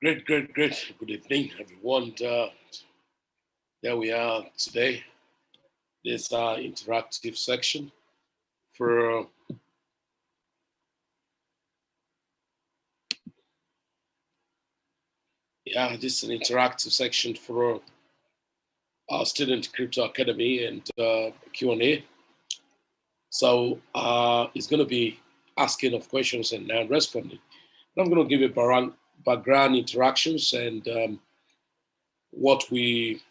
Great. Good evening, everyone. There we are today. This interactive section for this is an interactive section for our student crypto academy and Q&A. So it's going to be asking of questions and responding. I'm going to give you background interactions and what we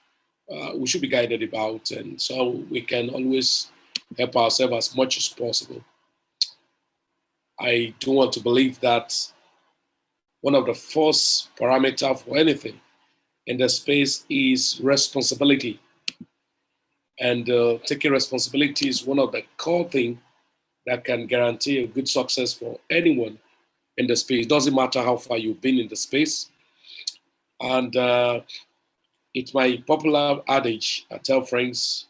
should be guided about, and so we can always help ourselves as much as possible. I do want to believe that one of the first parameters for anything in the space is responsibility. And taking responsibility is one of the core things that can guarantee a good success for anyone in the space. It doesn't matter how far you've been in the space. And it's my popular adage. I tell friends,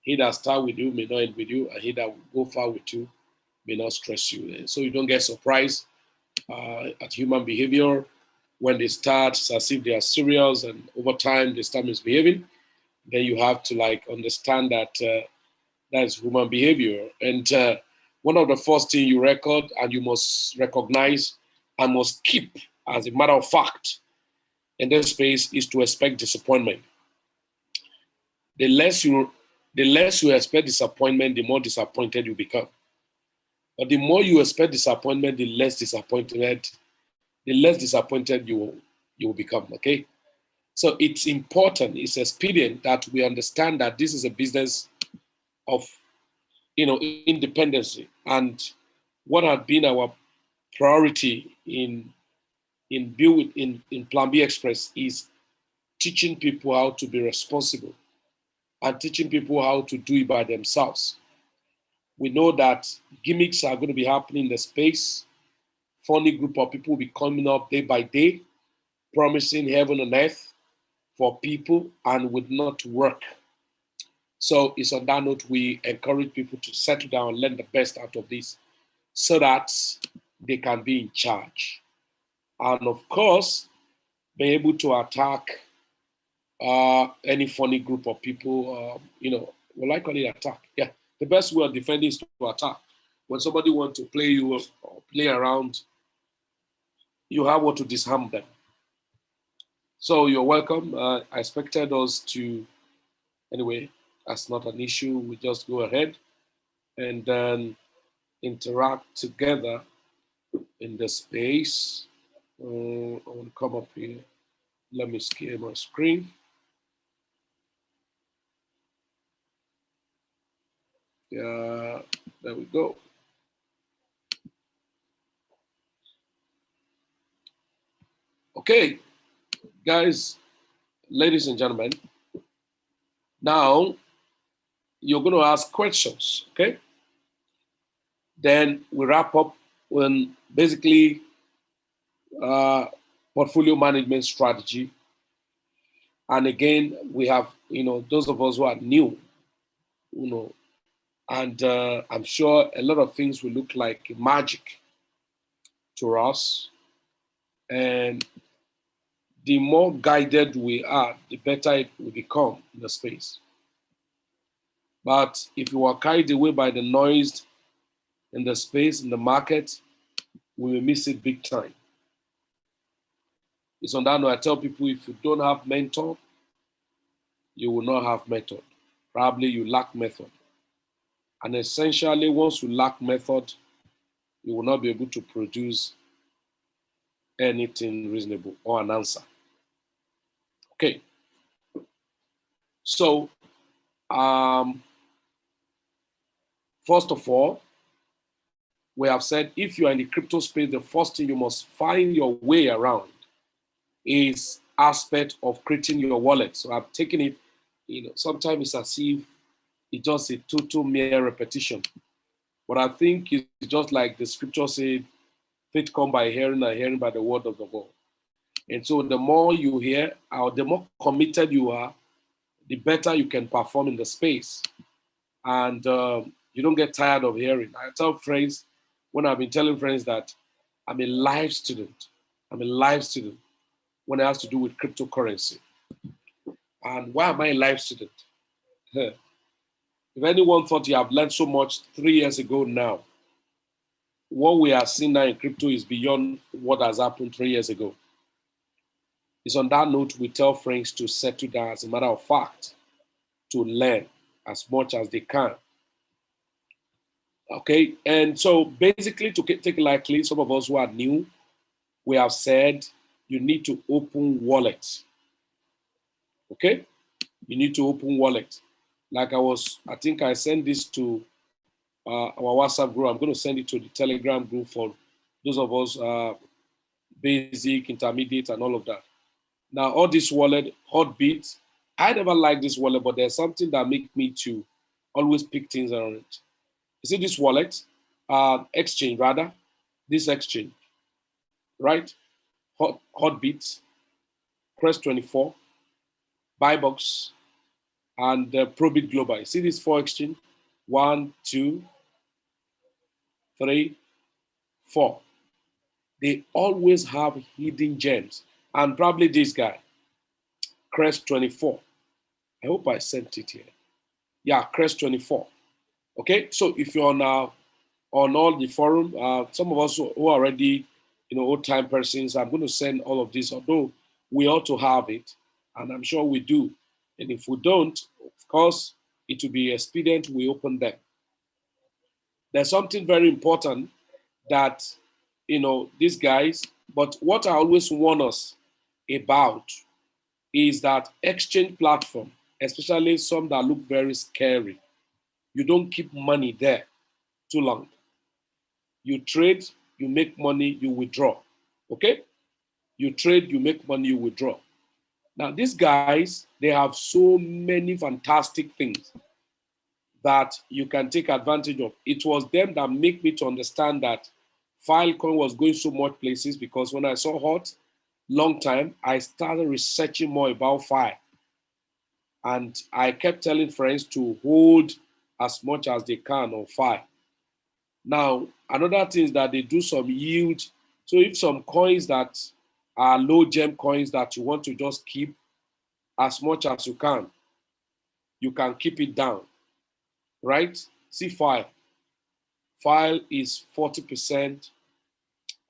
he that start with you may not end with you, and he that will go far with you may not stress you. And so you don't get surprised at human behavior. When they start, it's as if they are serious, and over time they start misbehaving. Then you have to understand that that's human behavior. And one of the first things you record and you must recognize and must keep as a matter of fact in this space is to expect disappointment. The less you expect disappointment, the more disappointed you become. But the more you expect disappointment, the less disappointed you will become. Okay, so it's important, it's expedient that we understand that this is a business of independency, and what has been our priority in Planb Express is teaching people how to be responsible and teaching people how to do it by themselves. We know that gimmicks are going to be happening in the space. Funny group of people will be coming up day by day, promising heaven and earth for people and would not work. So it's on that note we encourage people to settle down and learn the best out of this so that they can be in charge. And of course, be able to attack any funny group of people, will I call it attack? Yeah, the best way of defending is to attack. When somebody wants to play you or play around, you have what to disarm them. So you're welcome. I expected us to, anyway, that's not an issue. We just go ahead and then interact together in the space. I want to come up here. Let me scale my screen. Yeah, there we go. Okay, guys, ladies and gentlemen, now you're going to ask questions, okay? Then we wrap up when basically portfolio management strategy. And again, we have, those of us who are new, and I'm sure a lot of things will look like magic to us. And the more guided we are, the better it will become in the space. But if you are carried away by the noise in the space, in the market, we will miss it big time. It's on that note, I tell people, if you don't have mentor, you will not have method. Probably you lack method. And essentially, once you lack method, you will not be able to produce anything reasonable or an answer. Okay. So, first of all, we have said if you are in the crypto space, the first thing you must find your way around is aspect of creating your wallet. So I've taken it, sometimes it's as if it's just a total mere repetition. But I think it's just like the scripture said, faith come by hearing and hearing by the word of the Lord. And so the more you hear, or the more committed you are, the better you can perform in the space. And you don't get tired of hearing. I tell friends, when I've been telling friends that I'm a live student, when it has to do with cryptocurrency. And why am I a life student? If anyone thought you have learned so much 3 years ago now, what we are seeing now in crypto is beyond what has happened 3 years ago. It's on that note we tell friends to settle down, as a matter of fact, to learn as much as they can. Okay, and so basically, to take it lightly, some of us who are new, we have said you need to open wallets. Okay, you need to open wallet. Like I think I sent this to our WhatsApp group. I'm going to send it to the Telegram group for those of us basic, intermediate, and all of that. Now, all this wallet, Hotbit, I never liked this wallet, but there's something that makes me to always pick things around it. You see this wallet, exchange rather, this exchange, right? Hotbit, Crest24, Buybox, and Probit Global. You see these 4 exchange? 1, 2, 3, 4. They always have hidden gems. And probably this guy, Crest24. I hope I sent it here. Yeah, Crest24. Okay, so if you're on all the forum, some of us who are already, old time persons, I'm going to send all of this, although we ought to have it, and I'm sure we do. And if we don't, of course, it will be expedient we open them. There's something very important that, these guys, but what I always warn us about is that exchange platform, especially some that look very scary, you don't keep money there too long. You trade, you make money, you withdraw. Okay? You trade, you make money, you withdraw. Now, these guys, they have so many fantastic things that you can take advantage of. It was them that make me to understand that Filecoin was going so much places, because when I saw Hot, long time, I started researching more about File. And I kept telling friends to hold as much as they can on File. Now, another thing is that they do some yield. So if some coins that are low gem coins that you want to just keep as much as you can keep it down, right? See File. File is 40%.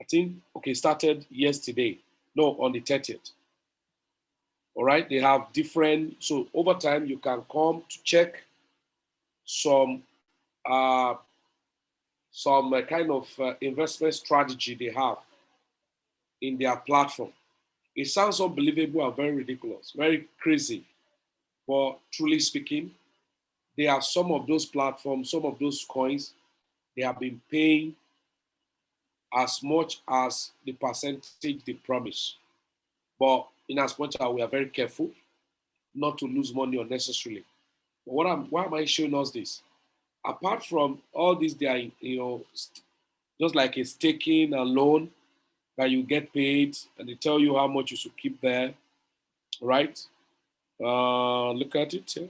I think, okay, started yesterday. No, on the 30th. All right, they have different, so over time you can come to check some kind of investment strategy they have in their platform. It sounds unbelievable and very ridiculous, very crazy. But truly speaking, they have some of those platforms, some of those coins, they have been paying as much as the percentage they promise. But in as much as we are very careful not to lose money unnecessarily. But why am I showing us this? Apart from all this, they are, just like a staking and loan that you get paid and they tell you how much you should keep there, right? Look at it here.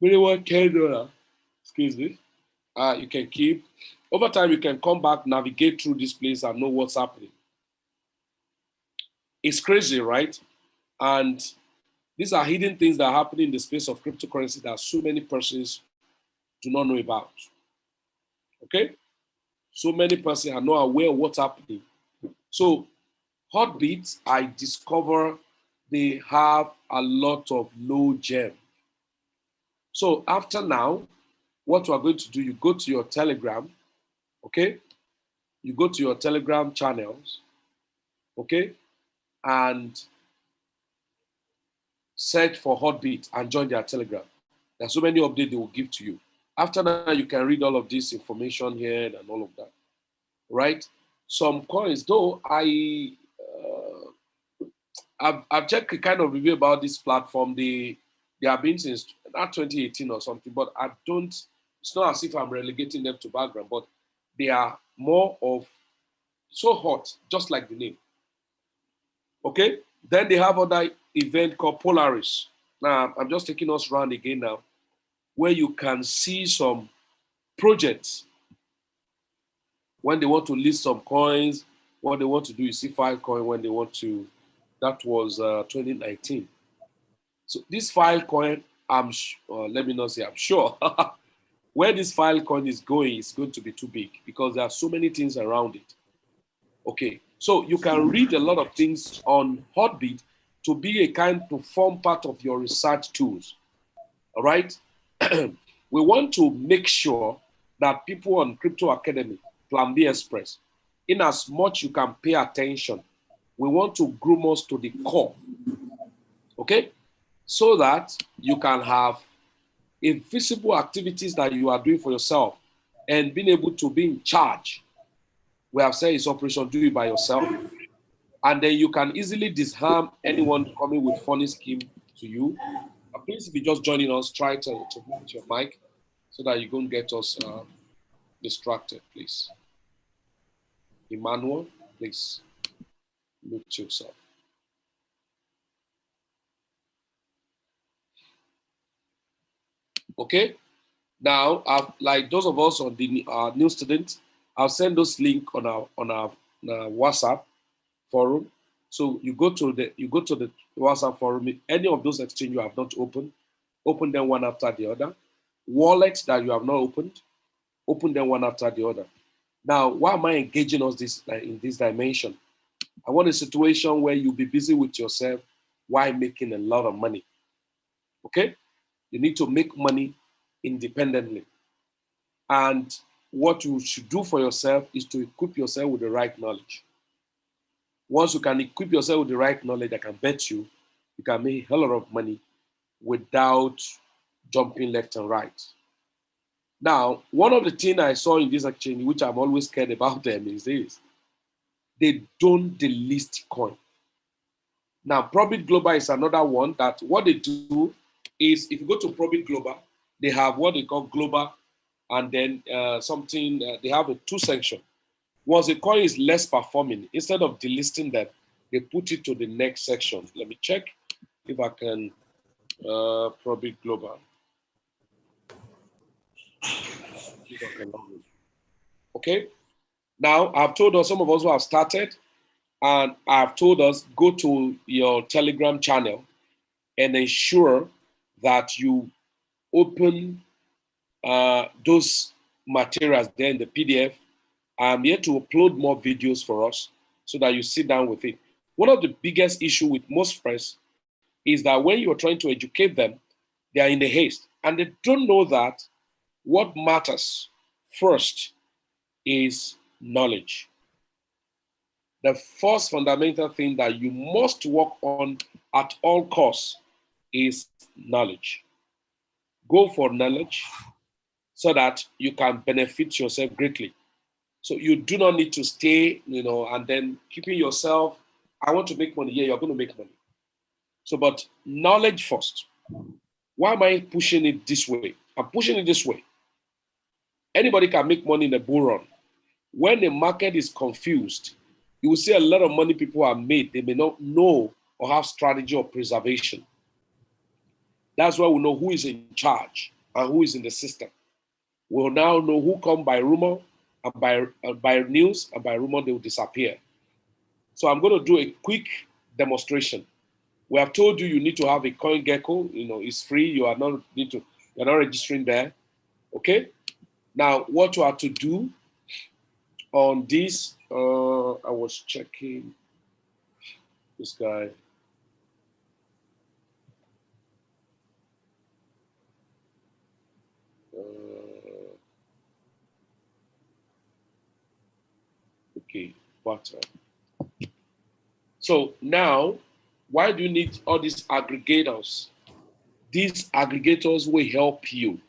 Minimum $10, excuse me. You can keep. Over time, you can come back, navigate through this place and know what's happening. It's crazy, right? And these are hidden things that happen in the space of cryptocurrency that so many persons do not know about. Okay? So many persons are not aware of what's happening. So Hotbit, I discover they have a lot of low gem. So after now, what we're going to do, you go to your Telegram, okay? You go to your Telegram channels, okay? And search for Hotbit and join their Telegram. There's so many updates they will give to you. After that, you can read all of this information here and all of that, right? Some coins, though, I've checked a kind of review about this platform. They have been since not 2018 or something, but I don't, it's not as if I'm relegating them to background, but they are more of so hot, just like the name. Okay? Then they have other event called Polaris. Now, I'm just taking us around again now, where you can see some projects when they want to list some coins, what they want to do. You see Filecoin when they want to, that was 2019. So this Filecoin, let me not say I'm sure, where this Filecoin is going to be too big because there are so many things around it. Okay, so you can read a lot of things on Hotbit to be a kind to form part of your research tools. All right, we want to make sure that people on Crypto Academy, Planb Express, in as much you can pay attention, we want to groom us to the core. Okay, so that you can have a visible activities that you are doing for yourself and being able to be in charge. We have said it's operation do it by yourself. And then you can easily disarm anyone coming with funny scheme to you. Please, if you're just joining us, try to mute your mic so that you don't get us distracted, please. Emmanuel, please mute yourself. Okay. Now, like those of us on the new students, I'll send those link on our WhatsApp forum. So you go to the WhatsApp forum. Any of those exchange you have not opened, open them one after the other. Wallets that you have not opened, open them one after the other. Now, why am I engaging us in this dimension? I want a situation where you'll be busy with yourself while making a lot of money. Okay? You need to make money independently. And what you should do for yourself is to equip yourself with the right knowledge. Once you can equip yourself with the right knowledge, I can bet you can make a hell of money without jumping left and right. Now, one of the things I saw in this exchange, which I'm always scared about them, is this. They don't delist coin. Now, Probit Global is another one that what they do is, if you go to Probit Global, they have what they call global, and then they have a two section. Once a coin is less performing, instead of delisting them, they put it to the next section. Let me check if I can Probit Global. Okay. Now, I've told us, some of us who have started, and I've told us, go to your Telegram channel and ensure that you open those materials there in the PDF. I'm here to upload more videos for us so that you sit down with it. One of the biggest issue with most friends is that when you're trying to educate them, they are in a haste and they don't know that what matters first is knowledge. The first fundamental thing that you must work on at all costs is knowledge. Go for knowledge so that you can benefit yourself greatly. So you do not need to stay, and then keeping yourself, I want to make money. Yeah, you're going to make money. So, but knowledge first. Why am I pushing it this way? I'm pushing it this way. Anybody can make money in a bull run. When the market is confused, you will see a lot of money people have made. They may not know or have strategy or preservation. That's why we know who is in charge and who is in the system. We'll now know who come by rumor and by news, and by rumor they will disappear. So I'm going to do a quick demonstration. We have told you need to have a CoinGecko. It's free. You're not registering there. Okay. Now, what you have to do on this, I was checking this guy. Okay, but so now, why do you need all these aggregators? These aggregators will help you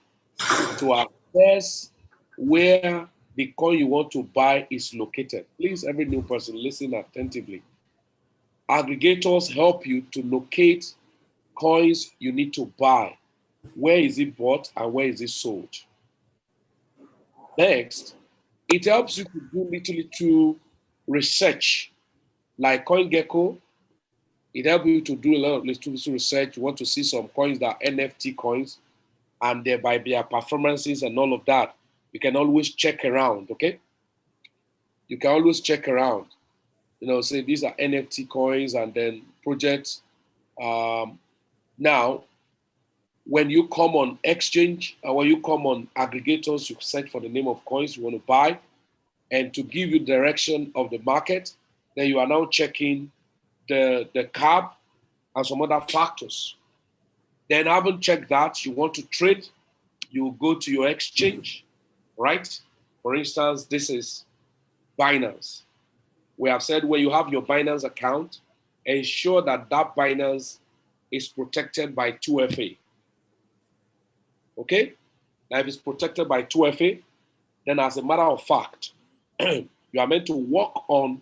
to assess where the coin you want to buy is located. Please, every new person, listen attentively. Aggregators help you to locate coins you need to buy. Where is it bought and where is it sold? Next, it helps you to do little research, like CoinGecko. It helps you to do a lot of little research. You want to see some coins that are NFT coins, and by their performances and all of that, you can always check around, okay? You can always check around. say these are NFT coins and then projects. Now, when you come on exchange or when you come on aggregators, you search for the name of coins you want to buy, and to give you direction of the market, then you are now checking the CAB and some other factors. Then having checked that, you want to trade, you go to your exchange, right? For instance, this is Binance. We have said when you have your Binance account, ensure that that Binance is protected by 2FA. Okay? Now, if it's protected by 2FA, then as a matter of fact, you are meant to work on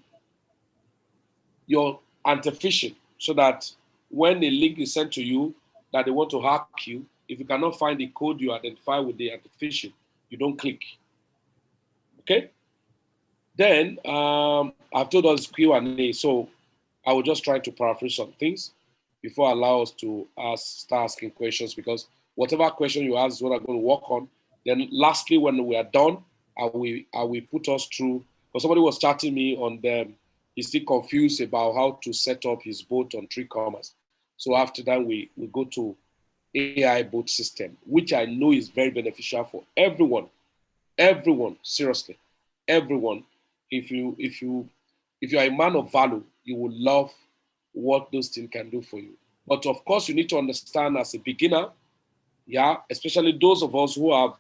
your anti-phishing so that when a link is sent to you that they want to hack you, if you cannot find the code you identify with the anti-phishing, you don't click. Okay? Then I've told us Q&A, so I will just try to paraphrase some things before I allow us to start asking questions, because whatever question you ask is what I'm going to work on. Then lastly, when we are done, I will put us through, because somebody was chatting me on them. He's still confused about how to set up his boat on 3Commerce. So after that, we go to AI boat system, which I know is very beneficial for everyone. Everyone, seriously, everyone. If you are a man of value, you will love what those things can do for you. But of course, you need to understand as a beginner, yeah, especially those of us who have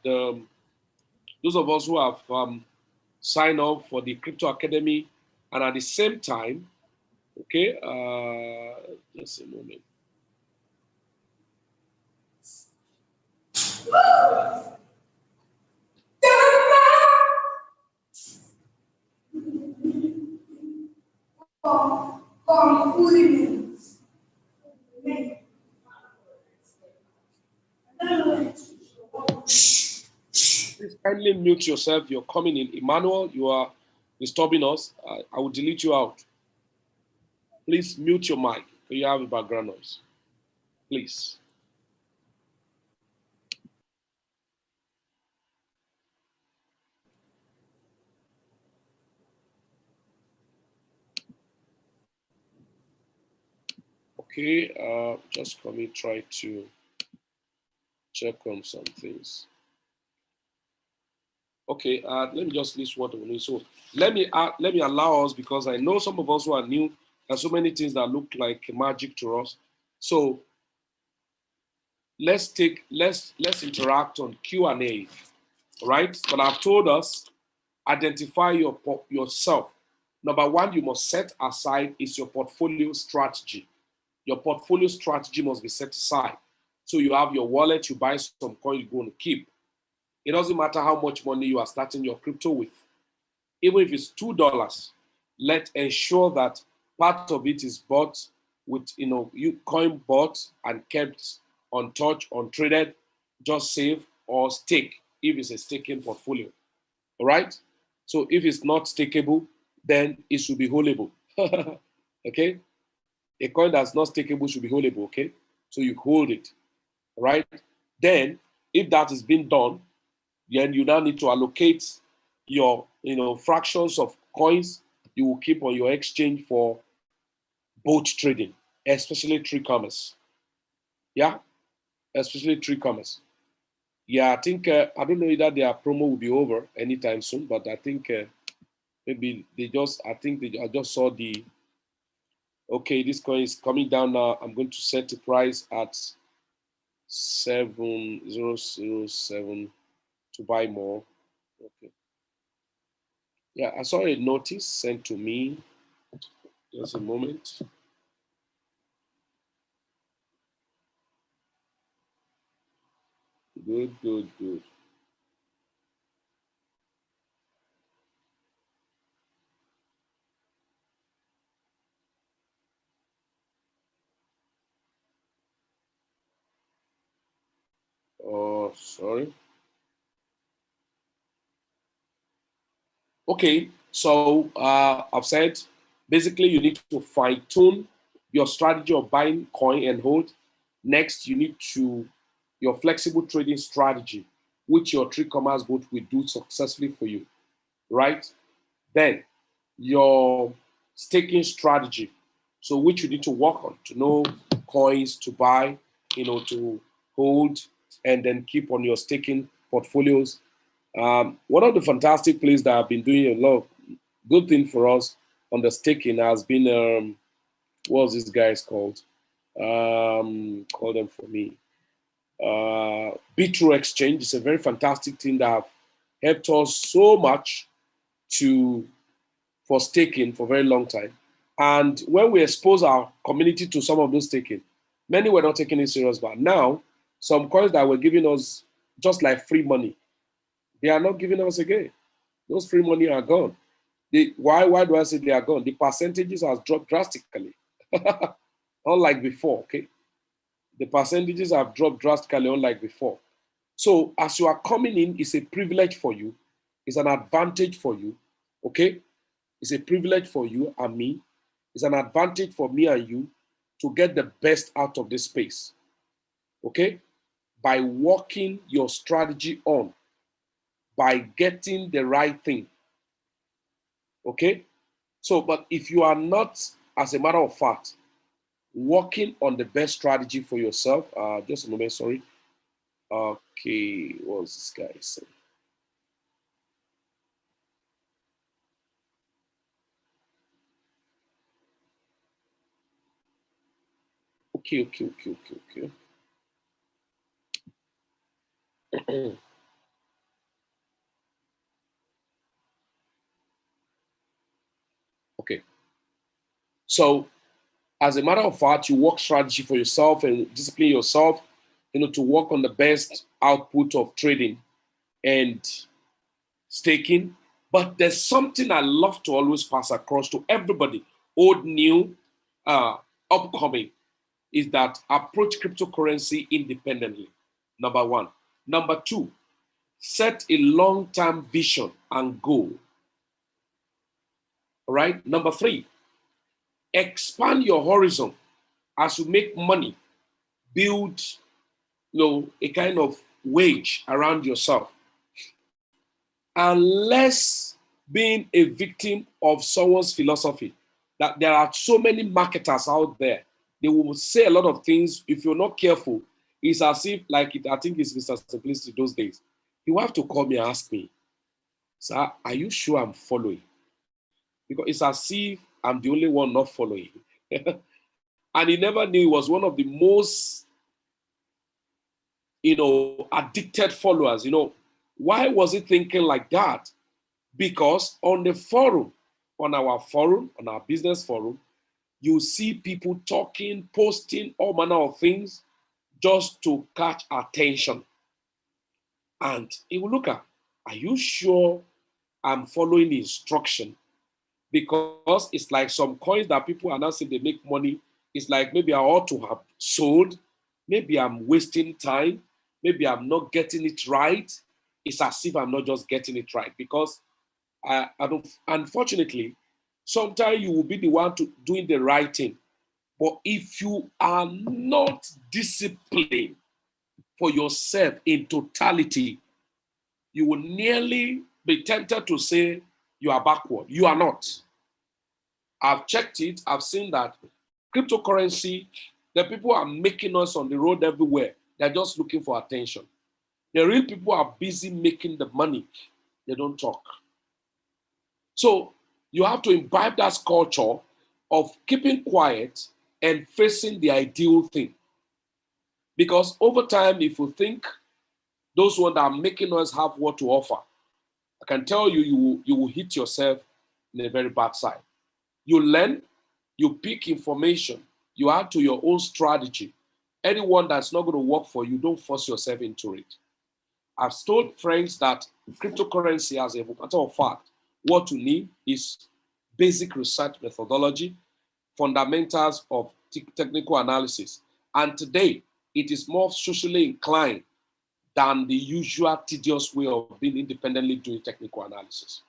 signed up for the Crypto Academy, and at the same time, okay, just a moment. Please kindly mute yourself. You're coming in. Emmanuel, you are disturbing us. I will delete you out. Please mute your mic. You have a background noise. Please. Okay, just let me try to check on some things. Okay, let me just list what we need. So let me allow us, because I know some of us who are new, there's so many things that look like magic to us. So let's interact on Q&A, right? But I've told us identify yourself. Number one, you must set aside is your portfolio strategy. Your portfolio strategy must be set aside. So you have your wallet, you buy some coin you're going to keep. It doesn't matter how much money you are starting your crypto with. Even if it's $2, let's ensure that part of it is bought with, you coin bought and kept untouched, untraded, just save or stake if it's a staking portfolio. All right? So if it's not stakeable, then it should be holdable. Okay? A coin that's not stakeable should be holdable, okay? So you hold it, right? Then, if that is being done, then you now need to allocate your, fractions of coins you will keep on your exchange for boat trading, especially 3Commerce. Yeah, especially 3Commerce. Yeah, I think I don't know either their promo will be over anytime soon, but I think maybe I just saw the. Okay, this coin is coming down now. I'm going to set the price at 7007 to buy more. Okay. Yeah, I saw a notice sent to me. Just a moment. Good, good, good. Oh, sorry. Okay, so I've said basically you need to fine tune your strategy of buying coin and hold. Next, you need to your flexible trading strategy, which your 3Commerce bot will do successfully for you, right? Then your staking strategy. So which you need to work on to know coins to buy, to hold and then keep on your staking portfolios. One of the fantastic plays that have been doing a lot of good thing for us on the staking has been what was this guy's called? Call them for me. Bitro Exchange is a very fantastic thing that have helped us so much for staking for a very long time. And when we expose our community to some of those staking, many were not taking it serious. But now, some coins that were giving us just like free money, they are not giving us again. Those free money are gone. Why do I say they are gone? The percentages have dropped drastically, unlike before. Okay, the percentages have dropped drastically, unlike before. So as you are coming in, it's a privilege for you. It's an advantage for you. Okay, it's a privilege for you and me. It's an advantage for me and you to get the best out of this space. Okay, by working your strategy on, by getting the right thing. Okay, so but if you are not, as a matter of fact, working on the best strategy for yourself, just a moment, sorry. Okay, what was this guy saying? Okay. Okay, so as a matter of fact, you work strategy for yourself and discipline yourself, to work on the best output of trading and staking. But there's something I love to always pass across to everybody, old, new, upcoming, is that approach cryptocurrency independently. Number one. Number two, set a long-term vision and goal. All right. Number three, expand your horizon as you make money. Build, a kind of wage around yourself. And less being a victim of someone's philosophy. That there are so many marketers out there. They will say a lot of things. If you're not careful, it's as if, like I think it's Mr. Simplicity those days. You have to call me and ask me, sir, are you sure I'm following? Because it's as if I'm the only one not following. And he never knew he was one of the most, addicted followers. Why was he thinking like that? Because on the forum, on our business forum, you see people talking, posting all manner of things just to catch attention. And he will look at, are you sure I'm following the instruction? Because it's like some coins that people are not saying they make money. It's like maybe I ought to have sold. Maybe I'm wasting time. Maybe I'm not getting it right. It's as if I'm not just getting it right because I don't, unfortunately, sometimes you will be the one to doing the right thing. But if you are not disciplined for yourself in totality, you will nearly be tempted to say you are backward. You are not. I've checked it. I've seen that cryptocurrency, the people are making us on the road everywhere. They're just looking for attention. The real people are busy making the money. They don't talk. So you have to imbibe that culture of keeping quiet and facing the ideal thing. Because over time, if you think those ones that are making us have what to offer, I can tell you, you will hit yourself in a very bad side. You learn, you pick information, you add to your own strategy. Anyone that's not going to work for you, don't force yourself into it. I've told friends that cryptocurrency, as a matter of fact, what you need is basic research methodology, fundamentals of technical analysis. And today, it is more socially inclined than the usual tedious way of being independently doing technical analysis.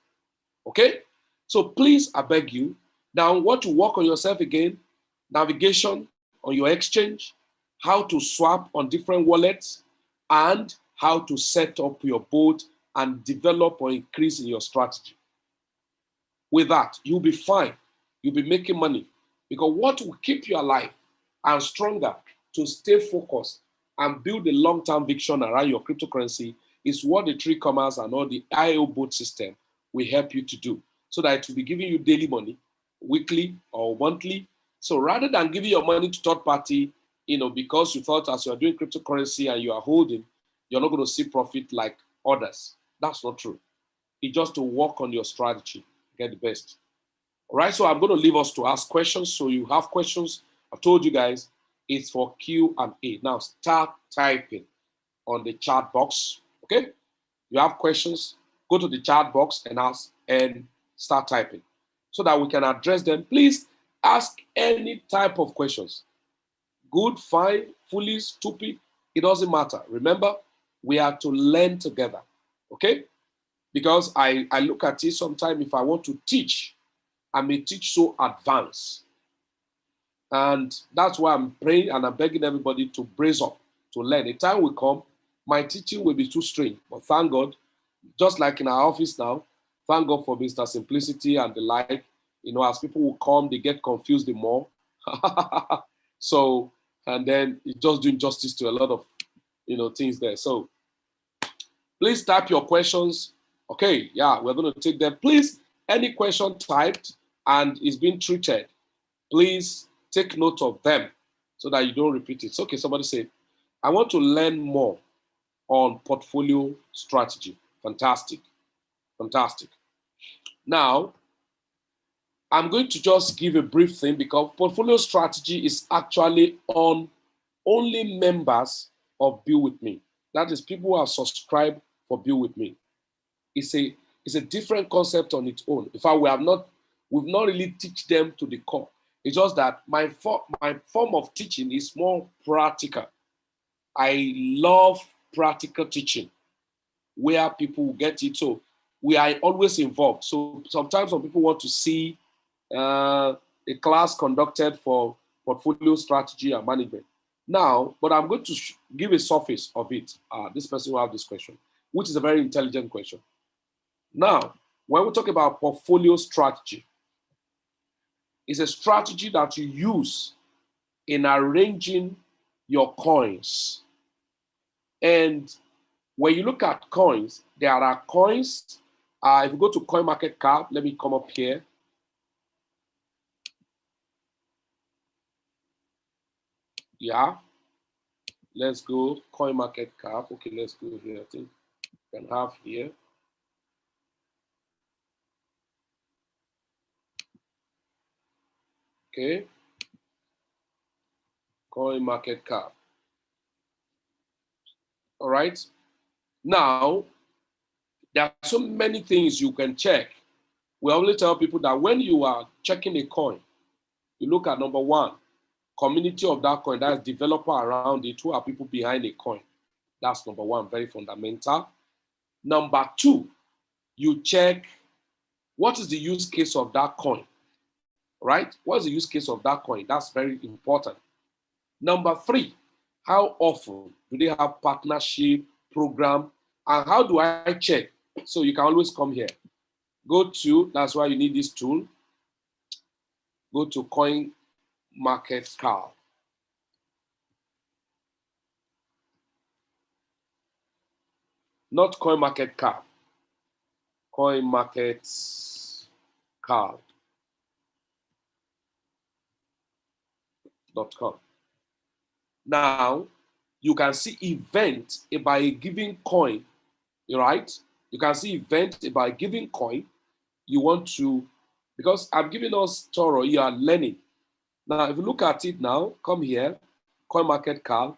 Okay? So please, I beg you, now what to work on yourself again, navigation on your exchange, how to swap on different wallets, and how to set up your boat and develop or increase in your strategy. With that, you'll be fine. you'll be making money. Because what will keep you alive and stronger to stay focused and build a long-term vision around your cryptocurrency is what the three commas and all the IO boot system will help you to do, so that it will be giving you daily money, weekly or monthly. So rather than giving your money to third party, because you thought as you're doing cryptocurrency and you are holding, you're not going to see profit like others. That's not true. It's just to work on your strategy, get the best. All right, so I'm going to leave us to ask questions. So you have questions. I've told you guys it's for Q&A. Now start typing on the chat box. Okay, you have questions, go to the chat box and ask and start typing so that we can address them. Please ask any type of questions. Good, fine, foolish, stupid, it doesn't matter. Remember, we are to learn together. Okay? Because I look at it sometimes, if I want to teach, I may teach so advanced. And that's why I'm praying and I'm begging everybody to brace up, to learn. The time will come, my teaching will be too strange. But thank God, just like in our office now, thank God for Mr. Simplicity and the like. As people will come, they get confused the more. So, and then it's just doing justice to a lot of, things there. So please type your questions. Okay, yeah, we're going to take them. Please, any question typed and is being treated, please take note of them so that you don't repeat it. So, okay, somebody said, I want to learn more on portfolio strategy. Fantastic. Fantastic. Now, I'm going to just give a brief thing because portfolio strategy is actually on only members of Build With Me. That is people who have subscribed for Build With Me. It's a different concept on its own. In fact, we've not really teach them to the core. It's just that my form of teaching is more practical. I love practical teaching where people get it. So we are always involved. So sometimes some people want to see a class conducted for portfolio strategy and management. Now, but I'm going to give a surface of it. This person will have this question, which is a very intelligent question. Now, when we talk about portfolio strategy, it's a strategy that you use in arranging your coins. And when you look at coins, there are coins. If you go to CoinMarketCap, let me come up here. Yeah, let's go CoinMarketCap. Okay, let's go here. I think we can have here. Okay, CoinMarketCap. All right. Now, there are so many things you can check. We only tell people that when you are checking a coin, you look at number one, community of that coin, that's developer around it, who are people behind a coin. That's number one, very fundamental. Number two, you check what is the use case of that coin, right? What is the use case of that coin? That's very important. Number three, how often do they have partnership program? And how do I check? So you can always come here. Go to, that's why you need this tool. Go to CoinMarketCap. Not CoinMarketCap. CoinMarketCap.com. Now, you can see event about a given coin, right? You can see event about a given coin. You want to, because I'm giving us thorough, you are learning. Now, if you look at it now, come here, CoinMarketCap.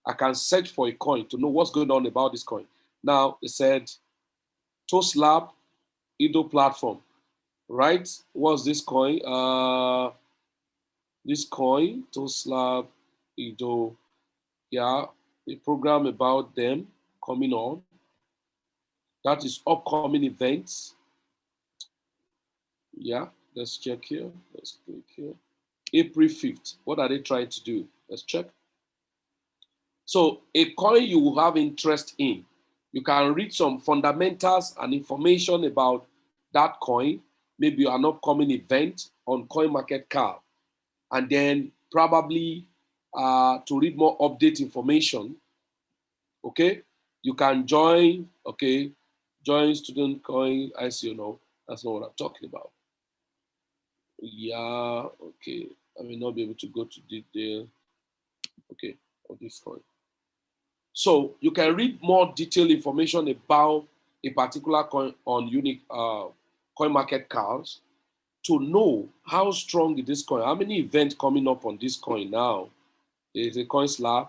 I can search for a coin to know what's going on about this coin. Now, it said Toast Lab, Ido platform, right? What's this coin? This coin, Toast Lab, Ido, yeah, a program about them coming on. That is upcoming events. Yeah, let's check here. Let's click here. April 5th. What are they trying to do? Let's check. So a coin you will have interest in, you can read some fundamentals and information about that coin. maybe an upcoming event on CoinMarketCap, and then probably to read more update information, okay, you can join, okay, join student coin ICO. No, that's not what I'm talking about. Yeah, okay, I may not be able to go to detail, okay, of this coin. So you can read more detailed information about a particular coin on unique coin market cards to know how strong is this coin. How many events coming up on this coin now? There's a coin slab.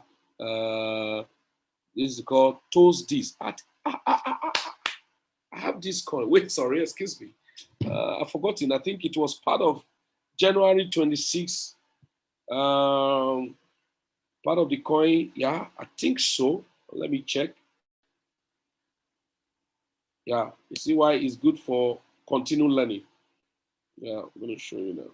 This is called Toast This. I have this coin. Wait, sorry, excuse me. I've forgotten. I think it was part of January 26th. Part of the coin. Yeah, I think so. Let me check. Yeah, you see why it's good for continual learning. Yeah, I'm going to show you now.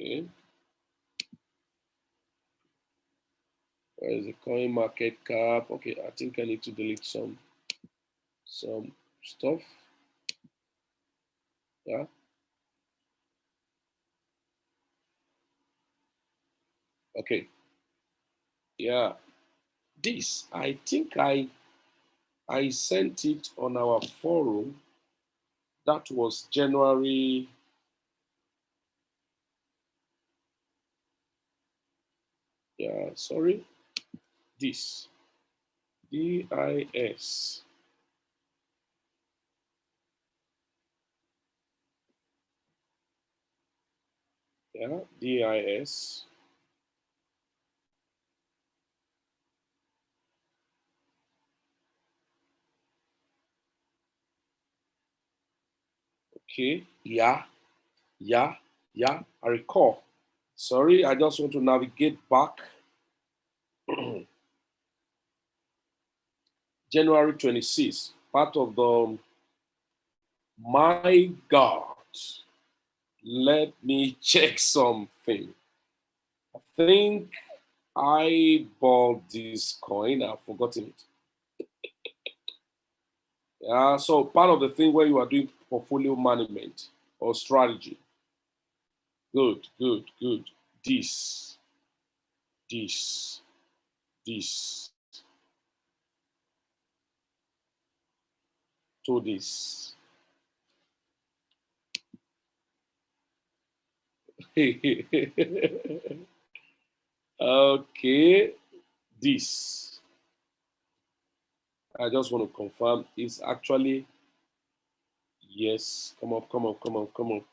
Okay. Where is the coin market cap? Okay, I think I need to delete some stuff. Yeah. Okay. Yeah. This, I think I sent it on our forum. That was January. Yeah, sorry. This. DIS. Yeah, DIS. Okay. Yeah. Yeah. Yeah. I recall. Sorry, I just want to navigate back. January 26th, part of the, my God, let me check something. I think I bought this coin, I've forgotten it. Yeah, so part of the thing where you are doing portfolio management or strategy. Good, good, good. This, this, this, to this. Okay, this. I just want to confirm it's actually, yes. Come on, come on, come on, come on.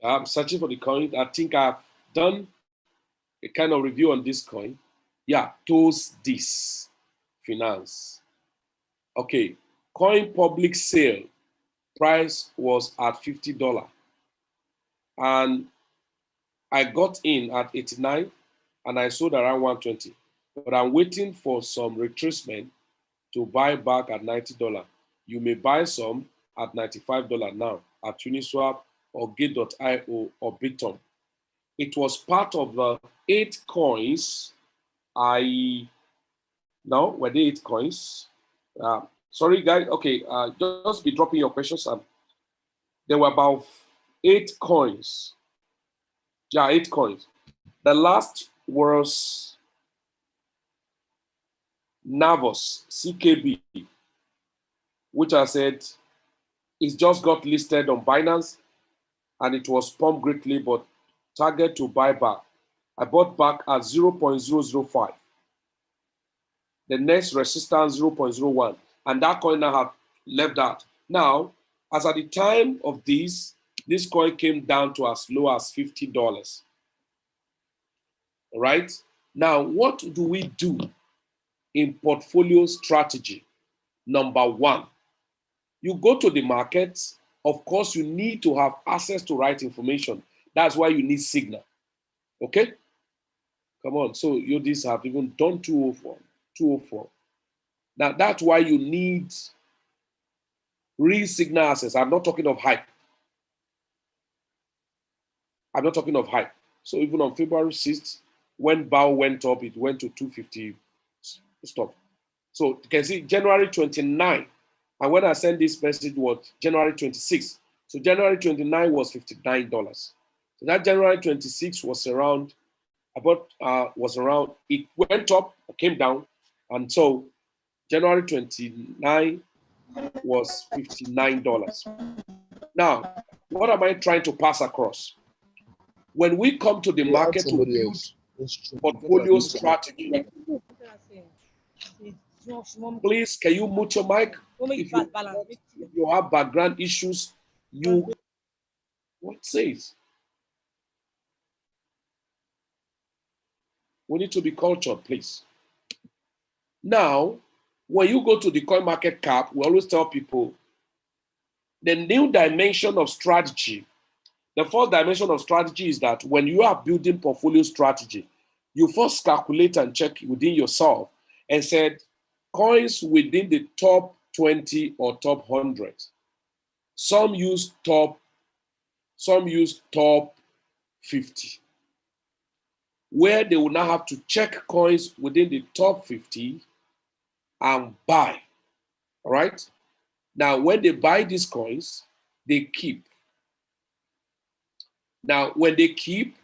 I'm searching for the coin. I think I've done a kind of review on this coin. Yeah, toast this finance. Okay, coin public sale price was at $50, and I got in at 89, and I sold around 120. But I'm waiting for some retracement to buy back at $90. You may buy some at $95 now at Uniswap or Gate.io or Biton. It was part of the 8 coins. No, were they 8 coins? Sorry, guys. Okay, just be dropping your questions. There were about 8 coins. Yeah, 8 coins. The last was Navos, CKB, which I said it just got listed on Binance and it was pumped greatly, but target to buy back. I bought back at 0.005. The next resistance 0.01, and that coin now have left out. Now, as at the time of this coin came down to as low as $50. All right. Now, what do we do in portfolio strategy? Number one, you go to the market. Of course, you need to have access to right information. That's why you need signal. Okay? Come on. So you these have even done 204. 204. Now that's why you need real signal access. I'm not talking of hype. I'm not talking of hype. So even on February 6th, when BAO went up, it went to 250, Stop. So you can see January 29. And when I sent this message was January 26. So January 29 was $59. So that January 26 was around it went up, came down. And so January 29 was $59. Now, what am I trying to pass across? When we come to the market to build portfolio strategy, please, can you mute your mic? If you have background issues, what says? We need to be cultured, please. Now, when you go to the coin market cap, we always tell people the new dimension of strategy. The first dimension of strategy is that when you are building portfolio strategy, you first calculate and check within yourself and said coins within the top 20 or top 100. Some use top 50, where they will now have to check coins within the top 50 and buy. All right. Now, when they buy these coins, they keep. Now, when they keep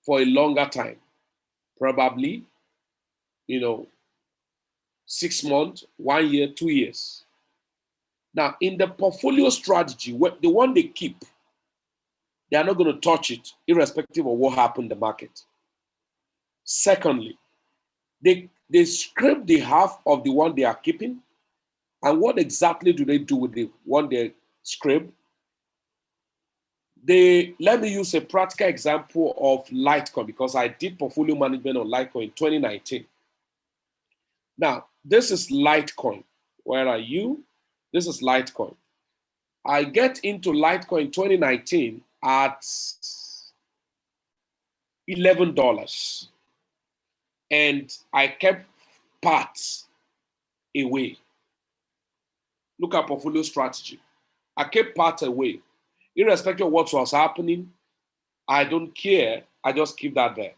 for a longer time, probably, 6 months, 1 year, 2 years. Now, in the portfolio strategy, the one they keep, they are not going to touch it, irrespective of what happened in the market. Secondly, they scrape the half of the one they are keeping. And what exactly do they do with the one they scrape? Let me use a practical example of Litecoin, because I did portfolio management on Litecoin in 2019. Now, this is Litecoin. Where are you? This is Litecoin. I get into Litecoin in 2019 at $11. And I kept parts away. Look at portfolio strategy. I kept parts away. Irrespective of what was happening, I don't care. I just keep that there.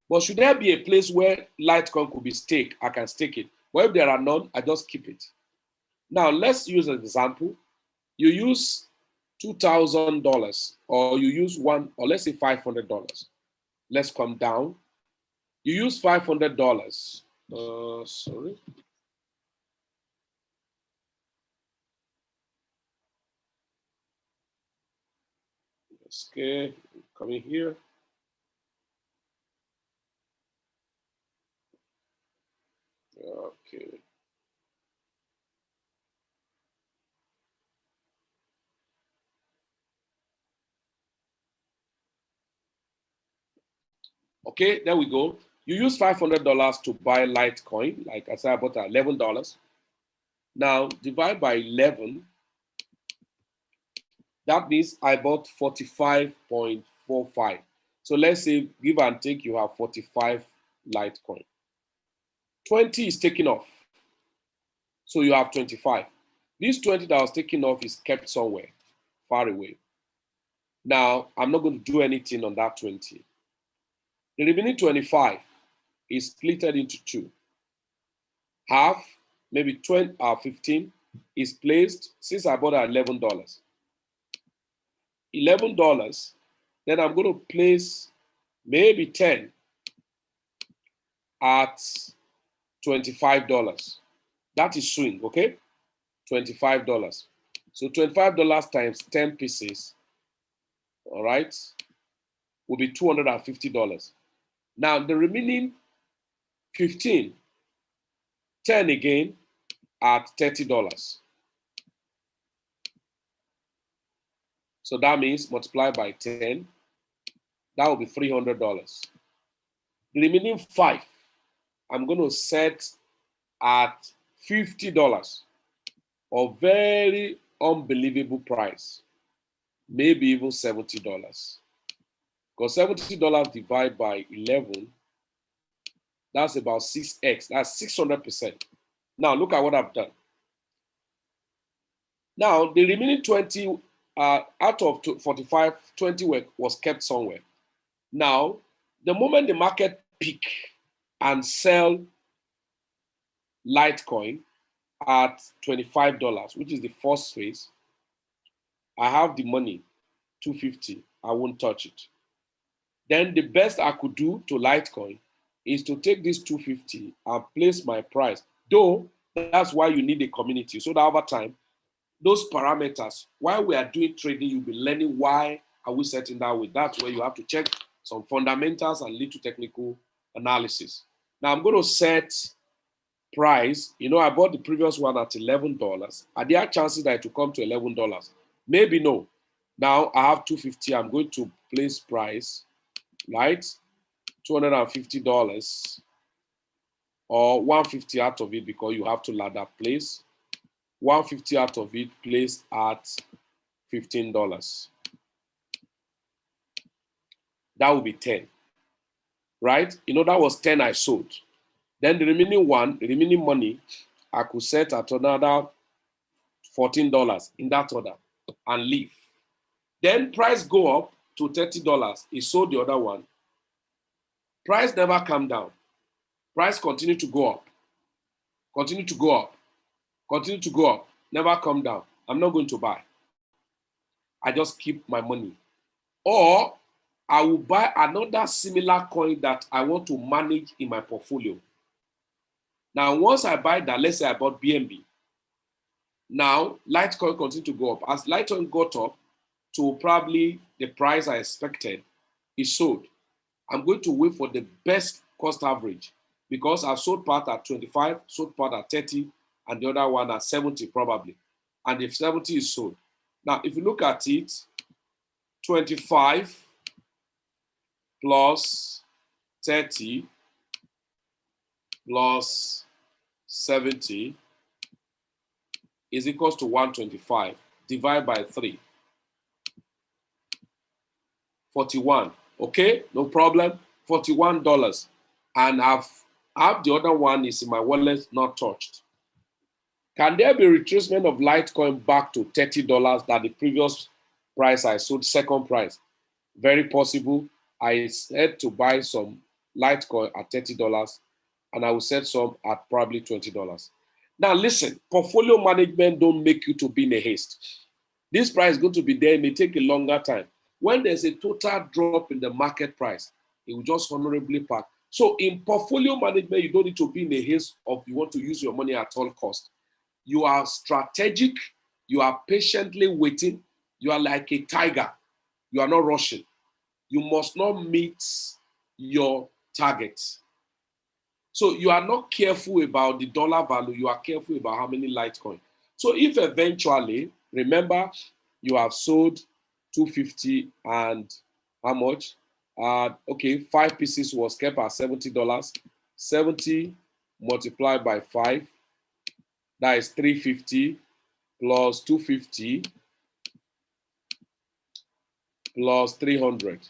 But should there be a place where Litecoin could be staked, I can stake it. But if there are none, I just keep it. Now, let's use an example. You use $2,000, or you use or let's say $500. Let's come down. You use $500. Sorry. Okay, coming here. Okay. Okay, there we go. You use $500 to buy Litecoin. Like I said, I bought at $11. Now, divide by 11. That means I bought 45.45. So let's say, give and take, you have 45 Litecoin. 20 is taken off. So you have 25. This 20 that was taken off is kept somewhere, far away. Now, I'm not going to do anything on that 20. The remaining 25 is split into two. Half, maybe 20 or 15, is placed, since I bought at $11. $11, then I'm going to place maybe 10 at $25. That is swing, okay? $25. So $25 times 10 pieces, all right, will be $250. Now the remaining 15, 10 again at $30. So that means multiply by 10, that will be $300. The remaining 5, I'm going to set at $50, a very unbelievable price, maybe even $70. Because $70 divided by 11, that's about 6x, that's 600%. Now look at what I've done. Now the remaining 20, out of 45, 20 was kept somewhere. Now, the moment the market peak and sell Litecoin at $25, which is the first phase. I have the money, 250. I won't touch it. Then the best I could do to Litecoin is to take this 250 and place my price. Though that's why you need a community, so that over time, those parameters, while we are doing trading, you'll be learning why are we setting that way. That's where you have to check some fundamentals and little technical analysis. Now I'm going to set price. You know, I bought the previous one at $11. Are there chances that it will come to $11? Maybe no. Now I have 250. I'm going to place price, right? $250 or 150 out of it, because you have to ladder place. 150 out of it placed at $15. That would be 10, right? You know, that was 10 I sold. Then the remaining money, I could set at another $14 in that order and leave. Then price go up to $30. He sold the other one. Price never come down. Price continue to go up. Continue to go up. Continue to go up. Never come down. I'm not going to buy. I just keep my money. Or I will buy another similar coin that I want to manage in my portfolio. Now, once I buy that, let's say I bought BNB. Now, Litecoin continue to go up. As Litecoin got up to probably the price I expected, it sold. I'm going to wait for the best cost average, because I've sold part at 25, sold part at 30, and the other one at 70 probably. And if 70 is sold. Now, if you look at it, 25 plus 30 plus 70 is equals to 125. Divide by 3. 41. Okay, no problem. $41. And I've the other one is in my wallet, not touched. Can there be retracement of Litecoin back to $30 that the previous price I sold, second price? Very possible. I said to buy some Litecoin at $30, and I will set some at probably $20. Now listen, portfolio management don't make you to be in a haste. This price is going to be there. It may take a longer time. When there's a total drop in the market price, it will just honorably pass. So in portfolio management, you don't need to be in a haste of you want to use your money at all costs. You are strategic. You are patiently waiting. You are like a tiger. You are not rushing. You must not meet your targets. So you are not careful about the dollar value. You are careful about how many Litecoin. So if eventually, remember, you have sold 250 and how much? Okay, 5 pieces was kept at $70. 70 multiplied by 5, that is 350 plus 250 plus 300.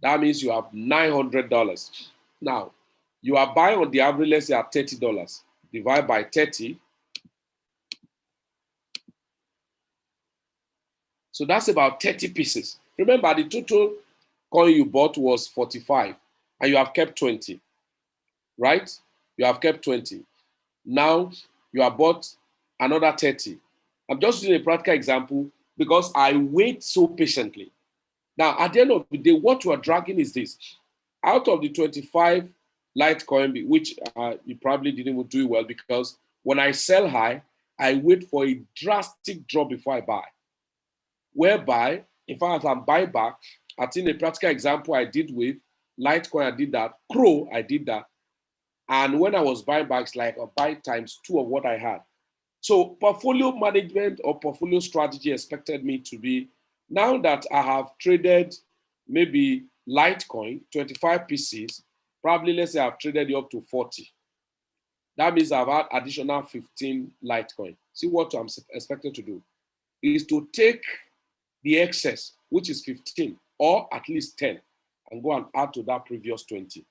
That means you have $900. Now, you are buying on the average, let's say at $30. Divide by 30. So that's about 30 pieces. Remember, the total coin you bought was 45, and you have kept 20, right? You have kept 20. Now, you have bought another 30. I'm just using a practical example because I wait so patiently. Now, at the end of the day, what you are dragging is this. Out of the 25 Litecoin, which you probably didn't do well, because when I sell high, I wait for a drastic drop before I buy. Whereby, in fact, I'm buying back. I think a practical example I did with Litecoin, I did that. Crow, I did that. And when I was buying back, it's like a buy times 2 of what I had. So portfolio management or portfolio strategy expected me to be, now that I have traded maybe Litecoin, 25 pieces, probably let's say I've traded it up to 40. That means I've had additional 15 Litecoin. See what I'm expected to do is to take the excess, which is 15 or at least 10, and go and add to that previous 20.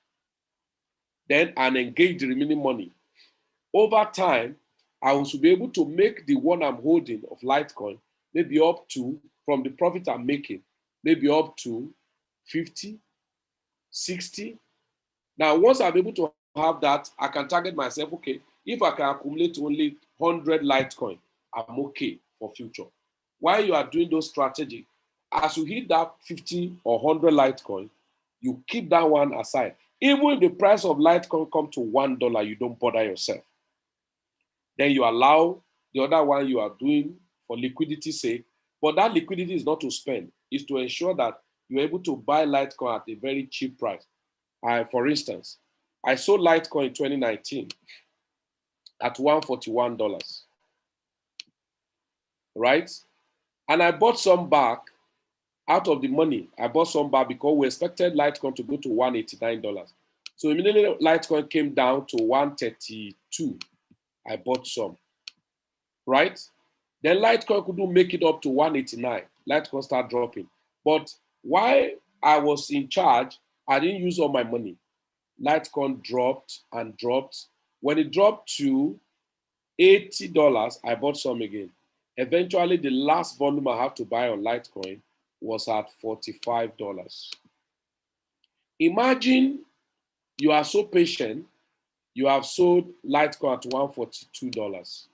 Then and engage the remaining money. Over time, I will be able to make the one I'm holding of Litecoin maybe up to, from the profit I'm making, maybe up to 50, 60. Now, once I'm able to have that, I can target myself, okay, if I can accumulate only 100 Litecoin, I'm okay for future. While you are doing those strategy, as you hit that 50 or 100 Litecoin, you keep that one aside. Even if the price of Litecoin come to $1, you don't bother yourself. Then you allow the other one you are doing for liquidity's sake, but that liquidity is not to spend, it's to ensure that you're able to buy Litecoin at a very cheap price. For instance, I sold Litecoin in 2019 at $141, right? And I bought some back out of the money. I bought some back because we expected Litecoin to go to $189. So immediately Litecoin came down to 132. I bought some, right? Then Litecoin couldn't make it up to 189. Litecoin started dropping. But while I was in charge, I didn't use all my money. Litecoin dropped and dropped. When it dropped to $80, I bought some again. Eventually, the last volume I have to buy on Litecoin was at $45. Imagine you are so patient, you have sold Litecoin at $142.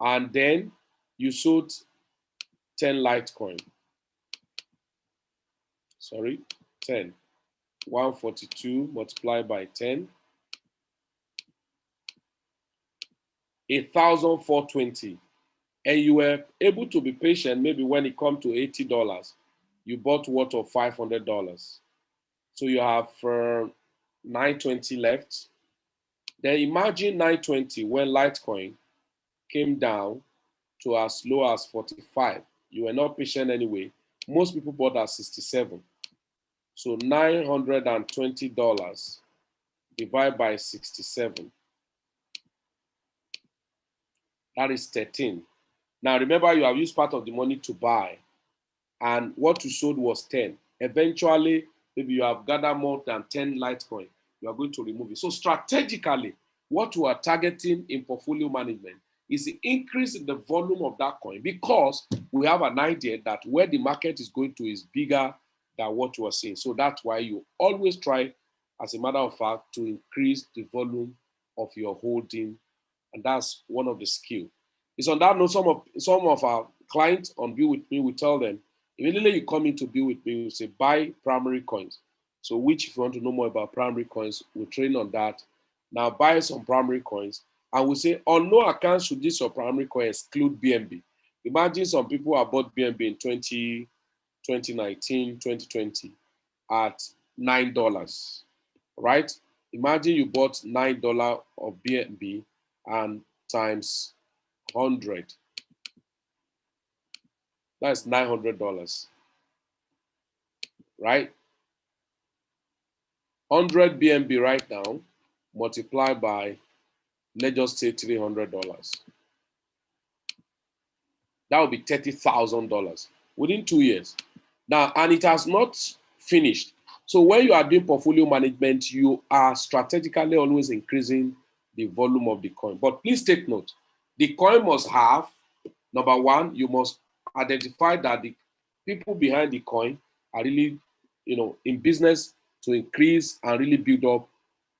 And then you sold 10 Litecoin. Sorry, 10. 142 multiplied by 10. 1,420. And you were able to be patient. Maybe when it comes to $80, you bought worth of $500. So you have 920 left. Then imagine 920 when Litecoin came down to as low as 45. You were not patient anyway. Most people bought at 67. So $920 divided by 67. That is 13. Now remember, you have used part of the money to buy, and what you sold was 10. Eventually, maybe you have gathered more than 10 Litecoin. You are going to remove it. So strategically, what you are targeting in portfolio management is the increase in the volume of that coin, because we have an idea that where the market is going to is bigger than what you are seeing. So that's why you always try, as a matter of fact, to increase the volume of your holding, and that's one of the skills. It's on that note, some of our clients on Be With Me, we tell them, immediately you come in to Be With Me, we say buy primary coins. So which, if you want to know more about primary coins, we train on that. Now buy some primary coins, and we say on no account should this your primary coin exclude BNB. Imagine some people have bought BNB in 2019, 2020 at $9, right? Imagine you bought $9 of BNB and times 100. That's $900, right? 100 BNB right now, multiplied by, let's just say $300. That would be $30,000 within 2 years. Now, and it has not finished. So when you are doing portfolio management, you are strategically always increasing the volume of the coin. But please take note, the coin must have, number one, you must identify that the people behind the coin are really, in business to increase and really build up,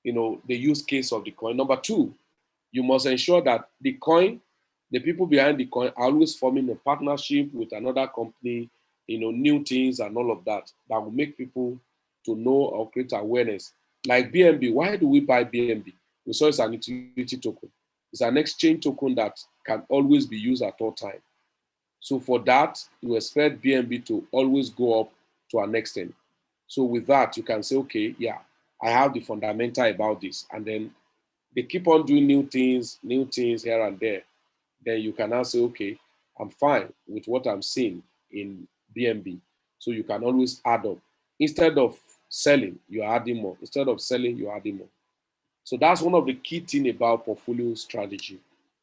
the use case of the coin. Number two, you must ensure that the coin, the people behind the coin are always forming a partnership with another company, new things and all of that will make people to know or create awareness. Like BNB, why do we buy BNB? We saw it's an utility token. It's an exchange token that can always be used at all times. So for that, you expect BNB to always go up to an extent. So with that, you can say, okay, yeah, I have the fundamental about this. And then they keep on doing new things here and there. Then you can now say, okay, I'm fine with what I'm seeing in BNB. So you can always add up. Instead of selling, you're adding more. Instead of selling, you're adding more. So that's one of the key things about portfolio strategy.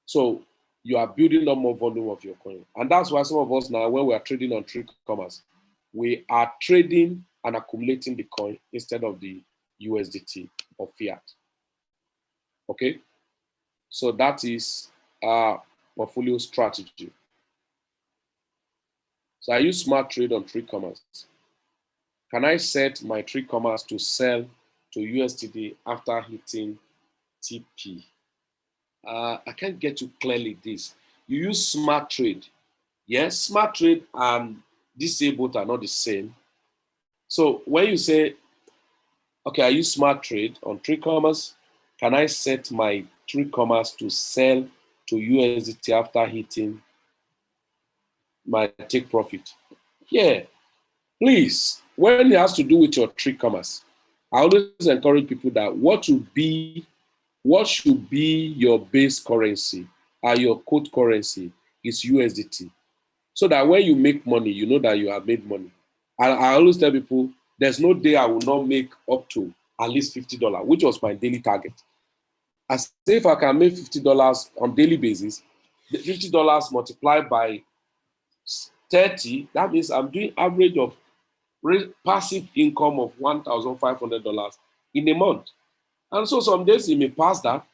So you are building up more volume of your coin. And that's why some of us now, when we are trading on Trade Commerce, we are trading and accumulating the coin instead of the USDT or fiat. Okay? So that is portfolio strategy. So I use smart trade on Trade Commerce. Can I set my Trade Commerce to sell to USDT after hitting TP. I can't get you clearly this. You use smart trade. Yes, smart trade and disabled are not the same. So when you say, okay, I use smart trade on 3 commas, can I set my 3 commas to sell to USDT after hitting my take profit? Yeah, please. When it has to do with your 3 commas, I always encourage people that what should be your base currency or your code currency is USDT. So that when you make money, you know that you have made money. And I always tell people, there's no day I will not make up to at least $50, which was my daily target. I say if I can make $50 on daily basis, the $50 multiplied by 30, that means I'm doing average of passive income of $1,500 in a month. And so some days it may pass that,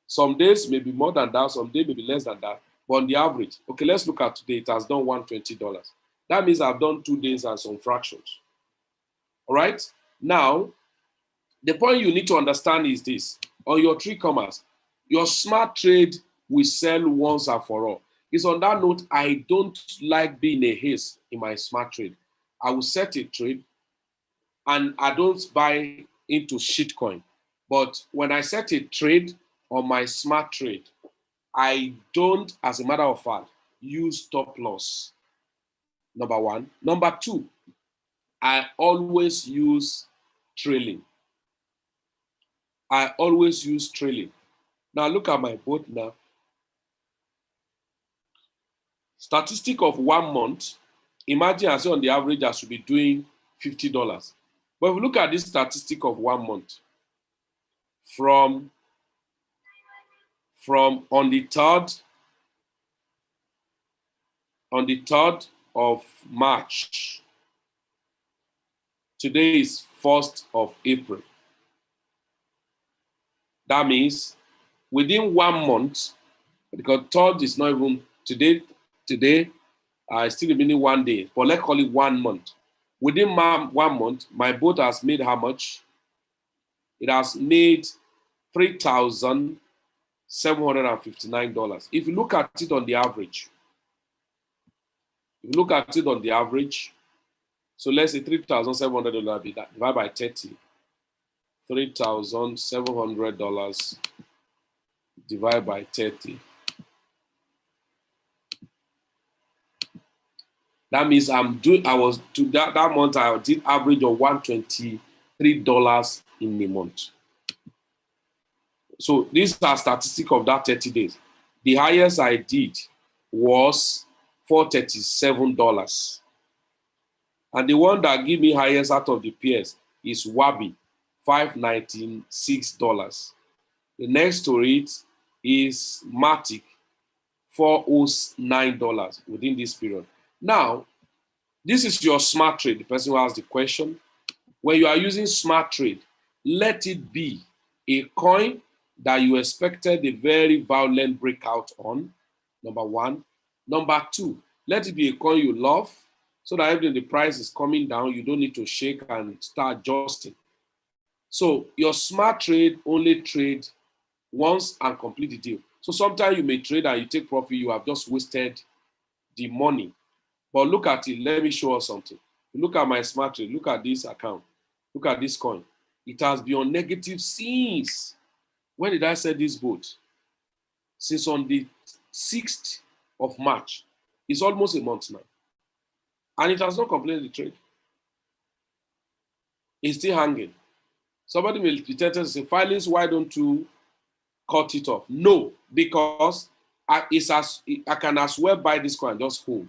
some days may be more than that, some days may be less than that. But on the average, okay, let's look at today. It has done $120. That means I've done 2 days and some fractions. All right. Now, the point you need to understand is this. On your 3 commas, your smart trade will sell once and for all. It's on that note, I don't like being a haste in my smart trade. I will set a trade and I don't buy into shitcoin. But when I set a trade on my smart trade, I don't, as a matter of fact, use stop loss. Number one. Number two, I always use trailing. I always use trailing. Now look at my board now. Statistic of 1 month. Imagine I say on the average I should be doing $50. But if we look at this statistic of 1 month, from on the 3rd of March. Today is 1st of April. That means within 1 month, because 3rd is not even today, it's still remaining 1 day, but let's call it 1 month. Within 1 month, my boat has made how much? It has made $3,759. If you look at it on the average, so let's say $3,700 divided by 30. $3,700 divided by 30. That means that month I did average of $123 in a month. So these are statistics of that 30 days. The highest I did was $437. And the one that gave me highest out of the peers is Wabi, $596. The next to it is Matic, $409 within this period. Now, this is your smart trade. The person who asked the question. When you are using smart trade, let it be a coin that you expected a very violent breakout on, number one. Number two, let it be a coin you love, so that even the price is coming down, you don't need to shake and start adjusting. So your smart trade only trade once and complete the deal. So sometimes you may trade and you take profit, you have just wasted the money. But look at it, let me show us something. Look at my smart trade, look at this account, look at this coin. It has been on negative since, when did I sell this boat? Since on the 6th of March. It's almost a month now. And it has not completed the trade. It's still hanging. Somebody may be tempted to say, Filings, why don't you cut it off? No, because I can as well buy this coin and just hold.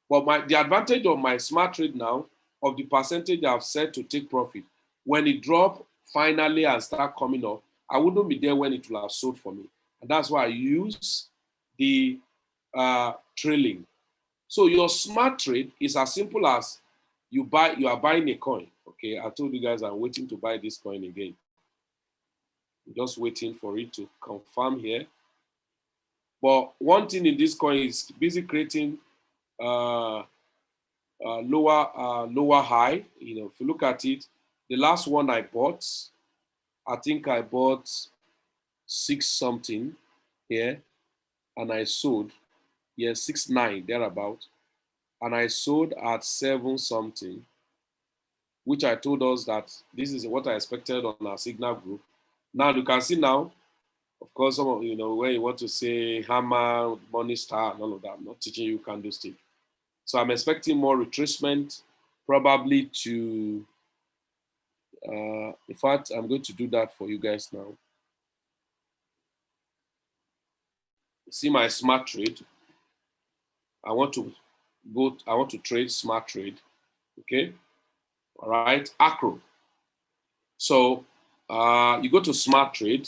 But the advantage of my smart trade now, of the percentage I've set to take profit, when it drop finally and start coming up, I wouldn't be there when it will have sold for me. And that's why I use the trailing. So your smart trade is as simple as you are buying a coin. Okay, I told you guys I'm waiting to buy this coin again. I'm just waiting for it to confirm here. But one thing in this coin is busy creating lower high. You know, if you look at it, The last one I bought, I think I bought 6 something here, and I sold, yeah, 6.9 thereabout, and I sold at 7 something, which I told us that this is what I expected on our signal group. Now you can see now, of course, some of when you want to say hammer, money star, and all of that. I'm not teaching you candlestick. So I'm expecting more retracement, probably to. In fact, I'm going to do that for you guys now. See my smart trade. I want to trade smart trade. Okay. All right. Acro. So you go to smart trade,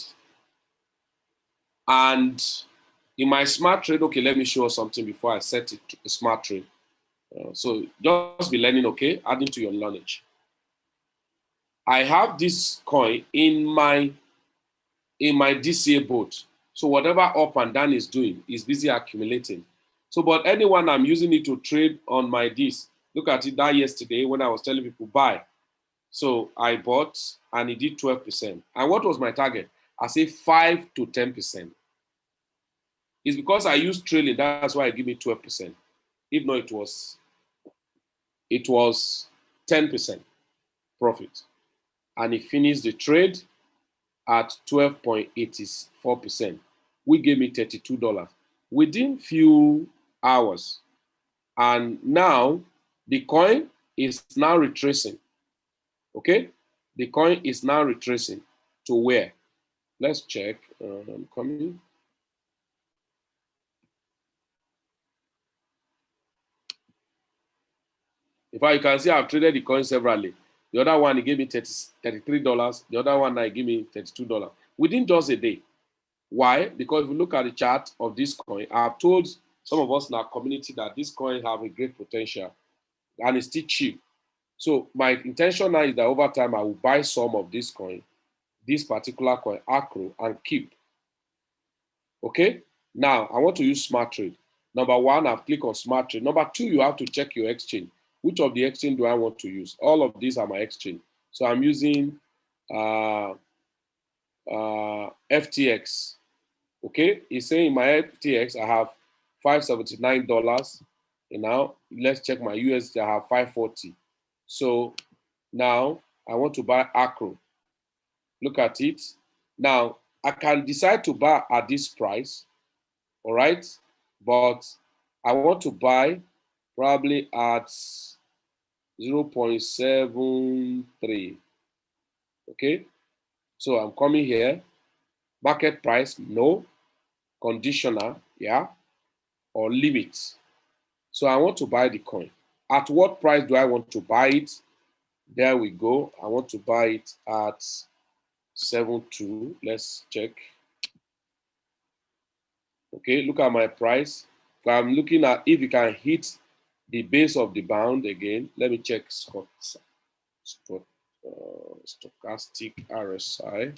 and in my smart trade, okay, let me show you something before I set it to a smart trade. So just be learning, okay, adding to your knowledge. I have this coin in my DCA boat. So whatever up and down is doing is busy accumulating. So, but anyone I'm using it to trade on my this, look at it that yesterday when I was telling people buy. So I bought and it did 12%. And what was my target? I say 5 to 10%. It's because I used trailing, that's why I give me 12%. If not, it was 10% profit. And he finished the trade at 12.84%, which gave me $32 within few hours. And now the coin is now retracing. Okay, the coin is now retracing to where? Let's check. I'm coming. In fact, you can see I've traded the coin severally. The other one, it gave me $33. The other one, it gave me $32 within just a day. Why? Because if you look at the chart of this coin, I've told some of us in our community that this coin have a great potential and it's still cheap. So my intention now is that over time I will buy some of this coin, this particular coin, Acro, and keep. Okay? Now I want to use smart trade. Number one, I've clicked on smart trade. Number two, you have to check your exchange. Which of the exchange do I want to use? All of these are my exchange. So I'm using FTX. Okay, it's saying in my FTX I have $579. And now let's check my USD. I have 540. So now I want to buy Acro. Look at it. Now I can decide to buy at this price, all right? But I want to buy probably at 0.73. Okay, so I'm coming here. Market price, no. Conditional, yeah, or limit. So I want to buy the coin. At what price do I want to buy it? There we go. I want to buy it at 7.2. Let's check. Okay, look at my price. So I'm looking at if you can hit the base of the bound again. Let me check stochastic RSI.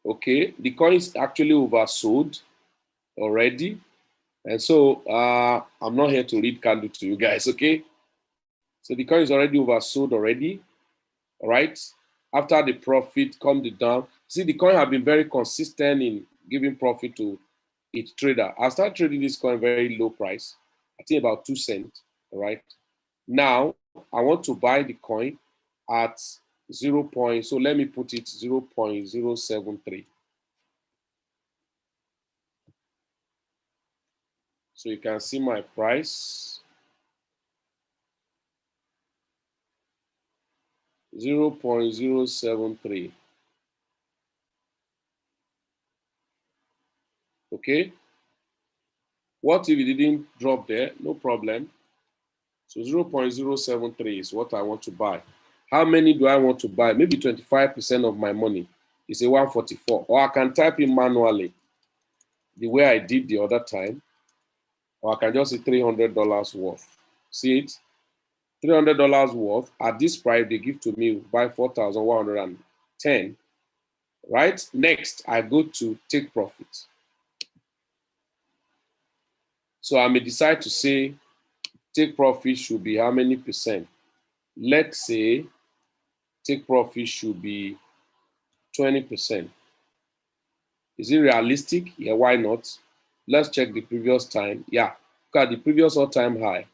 Okay, the coin is actually oversold already. And so I'm not here to read candle to you guys, okay? So the coin is already oversold already, all right? After the profit come down. See, the coin have been very consistent in giving profit to its trader. I started trading this coin very low price, I think about 2 cents, all right? Now, I want to buy the coin at 0. So let me put it 0.073. So you can see my price, 0.073. Okay. What if it didn't drop there? No problem. So 0.073 is what I want to buy. How many do I want to buy? Maybe 25% of my money is a 144. Or I can type in manually the way I did the other time. Or I can just say $300 worth. See it? $300 worth. At this price, they give to me buy 4,110. right? Next, I go to take profit. So I may decide to say take profit should be how many percent? Let's say take profit should be 20%. Is it realistic? Yeah, why not? Let's check the previous time. Yeah, look at the previous all-time high.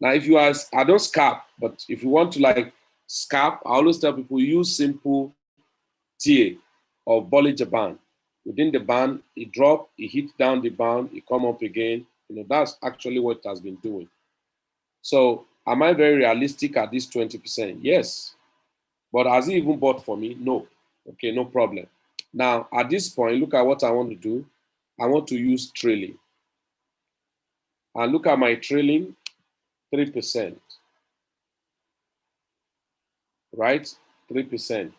Now, if you ask, I don't scalp, but if you want to like scalp, I always tell people use simple TA of Bollinger Band. Within the band, it drop, it hit down the band, it come up again. That's actually what it has been doing. So am I very realistic at this 20%? Yes. But has it even bought for me? No. Okay, no problem. Now, at this point, look at what I want to do. I want to use trailing. And look at my trailing, 3%. Right? 3%.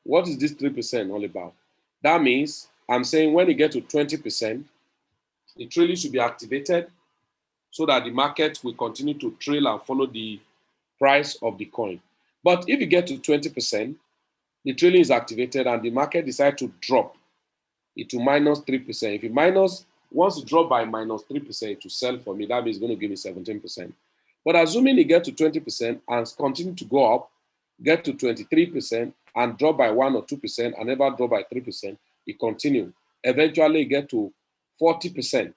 What is this 3% all about? That means I'm saying when you get to 20%, the trailing should be activated so that the market will continue to trail and follow the price of the coin. But if you get to 20%, the trailing is activated and the market decides to drop it to minus 3%. If it once it drop by minus 3%, it will sell for me. That means it's going to give me 17%. But assuming it get to 20% and continue to go up, get to 23% and drop by 1 or 2% and never drop by 3%, it continue. Eventually get to 40%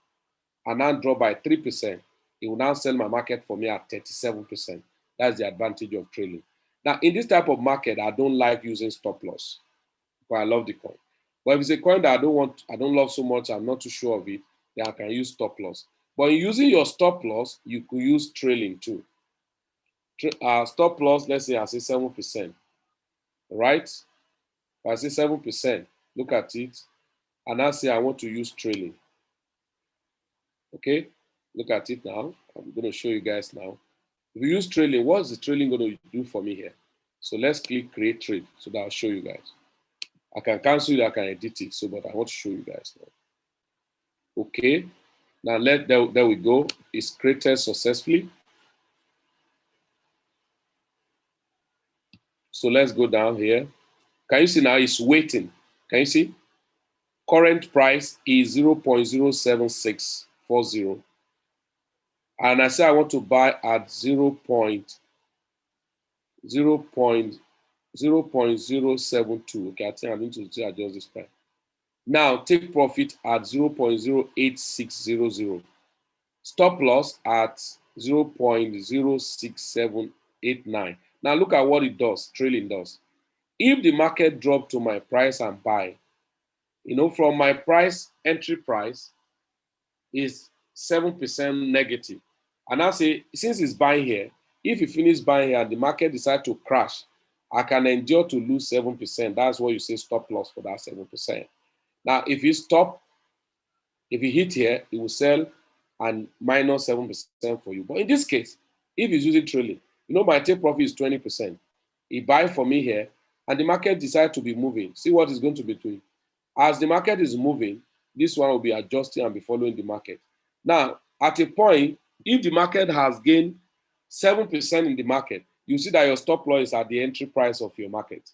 and now drop by 3%. It will now sell my market for me at 37%. That's the advantage of trailing. Now, in this type of market, I don't like using stop loss, but I love the coin. But if it's a coin that I don't love so much, I'm not too sure of it, then I can use stop loss. But in using your stop loss, you could use trailing too. Stop loss, let's say I say 7%, right? If I say 7%, look at it, and I say I want to use trailing. Okay, look at it now. I'm going to show you guys now. If you use trailing, what's the trailing going to do for me here? So let's click create trade so that I'll show you guys. I can cancel it, I can edit it, but I want to show you guys now. Okay, now there we go. It's created successfully. So let's go down here. Can you see now it's waiting? Can you see? Current price is 0.07640. And I say I want to buy at 0.072. Okay, I think I need to adjust this price. Now take profit at 0.08600. Stop loss at 0.06789. Now look at what it does, trailing does. If the market drop to my price and buy, from my price, entry price is 7% negative. And I say, since it's buying here, if you finish buying here and the market decide to crash, I can endure to lose 7%. That's what you say stop loss for that 7%. Now, if you hit here, it will sell and minus 7% for you. But in this case, if it's using trailing, my take profit is 20%. He buy for me here, and the market decides to be moving. See what it's going to be doing. As the market is moving, this one will be adjusting and be following the market. Now, at a point, if the market has gained 7% in the market, you see that your stop loss is at the entry price of your market.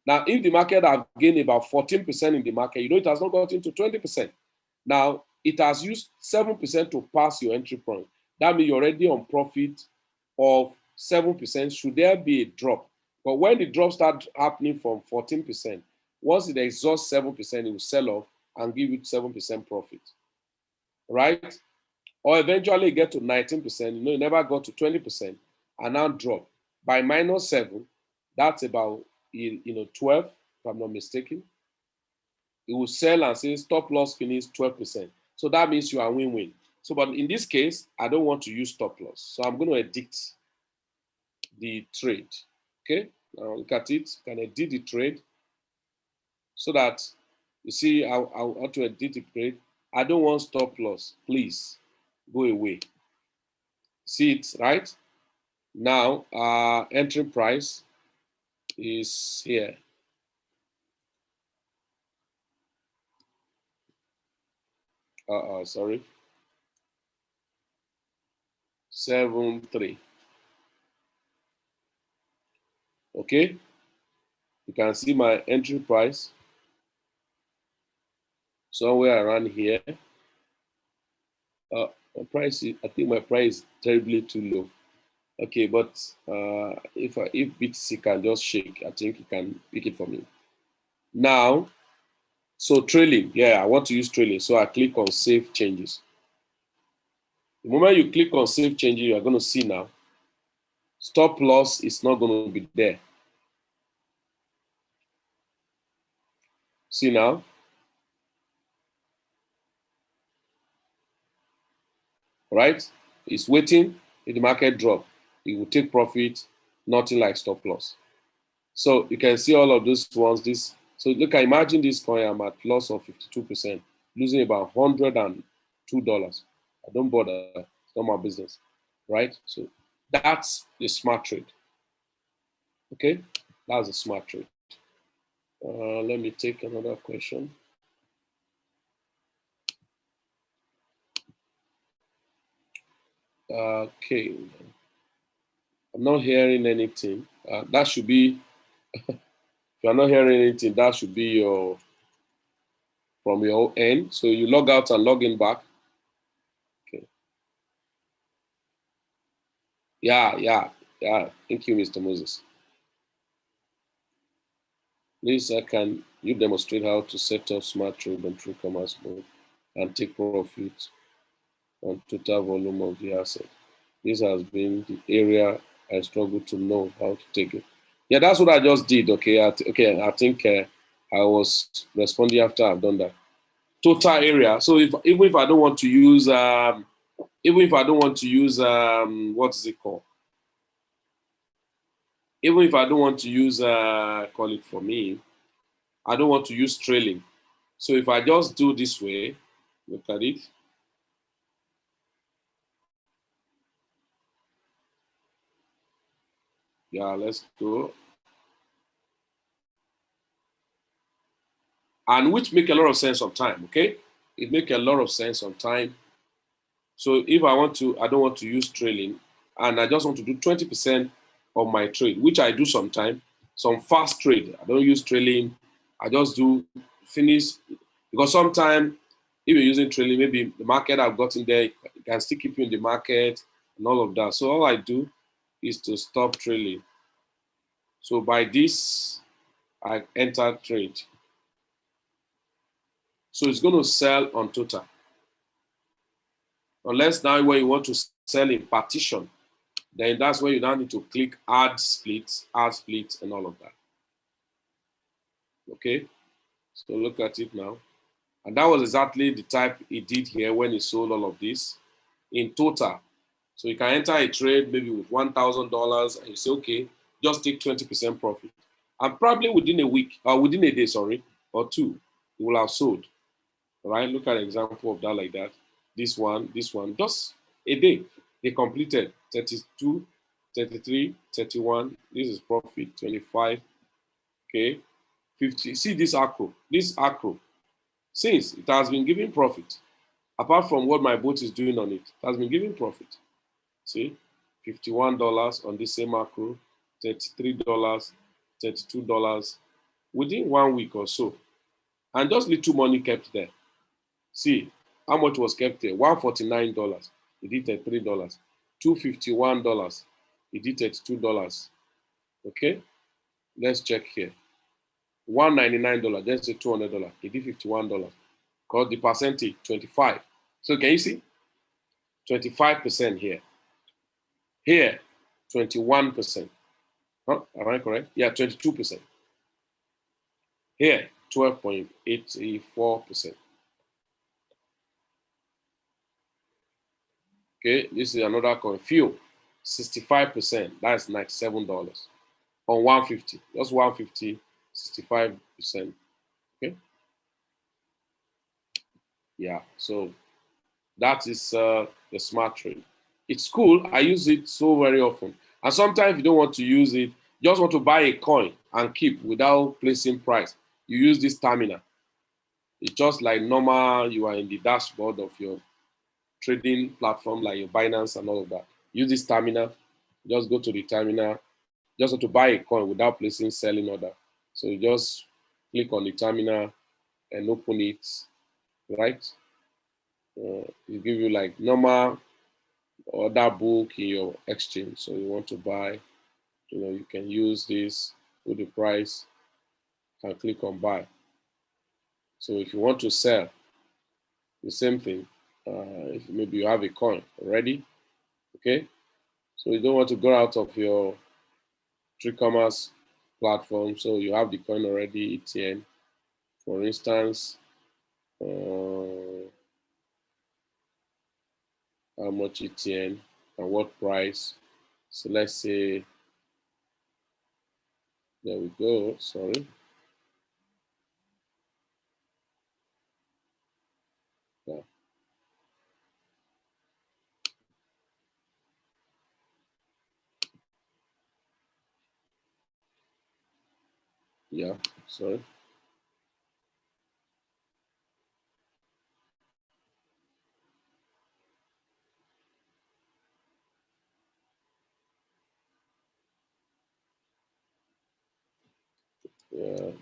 Now, if the market has gained about 14% in the market, it has not got into 20%. Now, it has used 7% to pass your entry point. That means you're already on profit of 7%. Should there be a drop? But when the drop starts happening from 14%, once it exhausts 7%, it will sell off and give you 7% profit, right? Or eventually get to 19%, it never got to 20% and now drop. By minus 7, that's about 12, if I'm not mistaken. It will sell and say stop loss finish 12%. So that means you are win-win. So, but in this case, I don't want to use stop loss. So I'm going to edit the trade. Okay, now look at it. Can edit the trade so that you see I want to edit the trade. I don't want stop loss. Please go away. See it, right? Now, entry price is here. Sorry. 7.3. Okay. You can see my entry price. somewhere around here. My price is, I think my price is terribly too low. Okay, but if BTC can just shake, I think it can pick it for me. Now, so trailing, yeah, I want to use trailing. So I click on save changes. The moment you click on save changes, you are going to see now, stop loss is not going to be there. See now? Right? It's waiting. If the market drop, it will take profit, nothing like stop loss. So you can see all of those ones. So look, imagine this coin, I'm at loss of 52%, losing about $102. I don't bother, it's not my business, right? So that's a smart trade. Okay, that's a smart trade. Let me take another question. Okay, I'm not hearing anything. That should be, if you're not hearing anything, that should be from your end. So you log out and log in back. Okay. Yeah. Thank you, Mr. Moses. Please, can you demonstrate how to set up smart trade on true commerce mode and take profit on total volume of the asset? This has been the area I struggle to know how to take it. Yeah, that's what I just did. Okay, I think I was responding after I've done that. Total area. So even if I don't want to use what is it called? Even if I don't want to use call it for me, I don't want to use trailing. So if I just do this way, look at it. Yeah, let's go. And which make a lot of sense on time, okay? It make a lot of sense on time. So if I don't want to use trailing, and I just want to do 20% of my trade, which I do sometimes, some fast trade. I don't use trailing. I just do finish, because sometimes if you're using trailing, maybe the market I've gotten there, it can still keep you in the market and all of that. So all I do is to stop trailing. So by this, I enter trade. So it's going to sell on total. Unless now when you want to sell in partition, then that's where you now need to click add split, and all of that. Okay, so look at it now. And that was exactly the type it did here when he sold all of this in total. So you can enter a trade maybe with $1,000 and you say, okay, just take 20% profit. And probably within a week, or within a day, sorry, or two, you will have sold. All right, look at an example of that like that. This one, just a day. They completed 32, 33, 31. This is profit, 25. Okay, 50. See this acro. Since it has been giving profit, apart from what my boat is doing on it has been giving profit. See, $51 on the same acro, $33, $32 within 1 week or so. And just little money kept there. See how much was kept there. $149. It did $33. $251. It did $32. Okay, let's check here. $199. Let's say $200. It did $51. Because the percentage 25. So can you see? 25% here. Here, 21%. Huh? Am I correct? Yeah, 22%. Here, 12.84%. Okay, this is another coin. Fuel, 65%. That's $97 on 150. Just 150, 65%. Okay. Yeah. So that is the smart trade. It's cool. I use it so very often. And sometimes you don't want to use it, you just want to buy a coin and keep without placing price. You use this terminal. It's just like normal, you are in the dashboard of your trading platform like your Binance and all of that. Use this terminal, just go to the terminal, just want to buy a coin without placing selling order. So you just click on the terminal and open it. right? It give you like normal order book in your exchange. So you want to buy, you can use this, put the price, and click on buy. So if you want to sell, the same thing. If maybe you have a coin already, okay? So you don't want to go out of your e-commerce platform. So you have the coin already, ETN. For instance, how much ETN and what price. So let's say, there we go, sorry. Yeah. Yeah, sorry.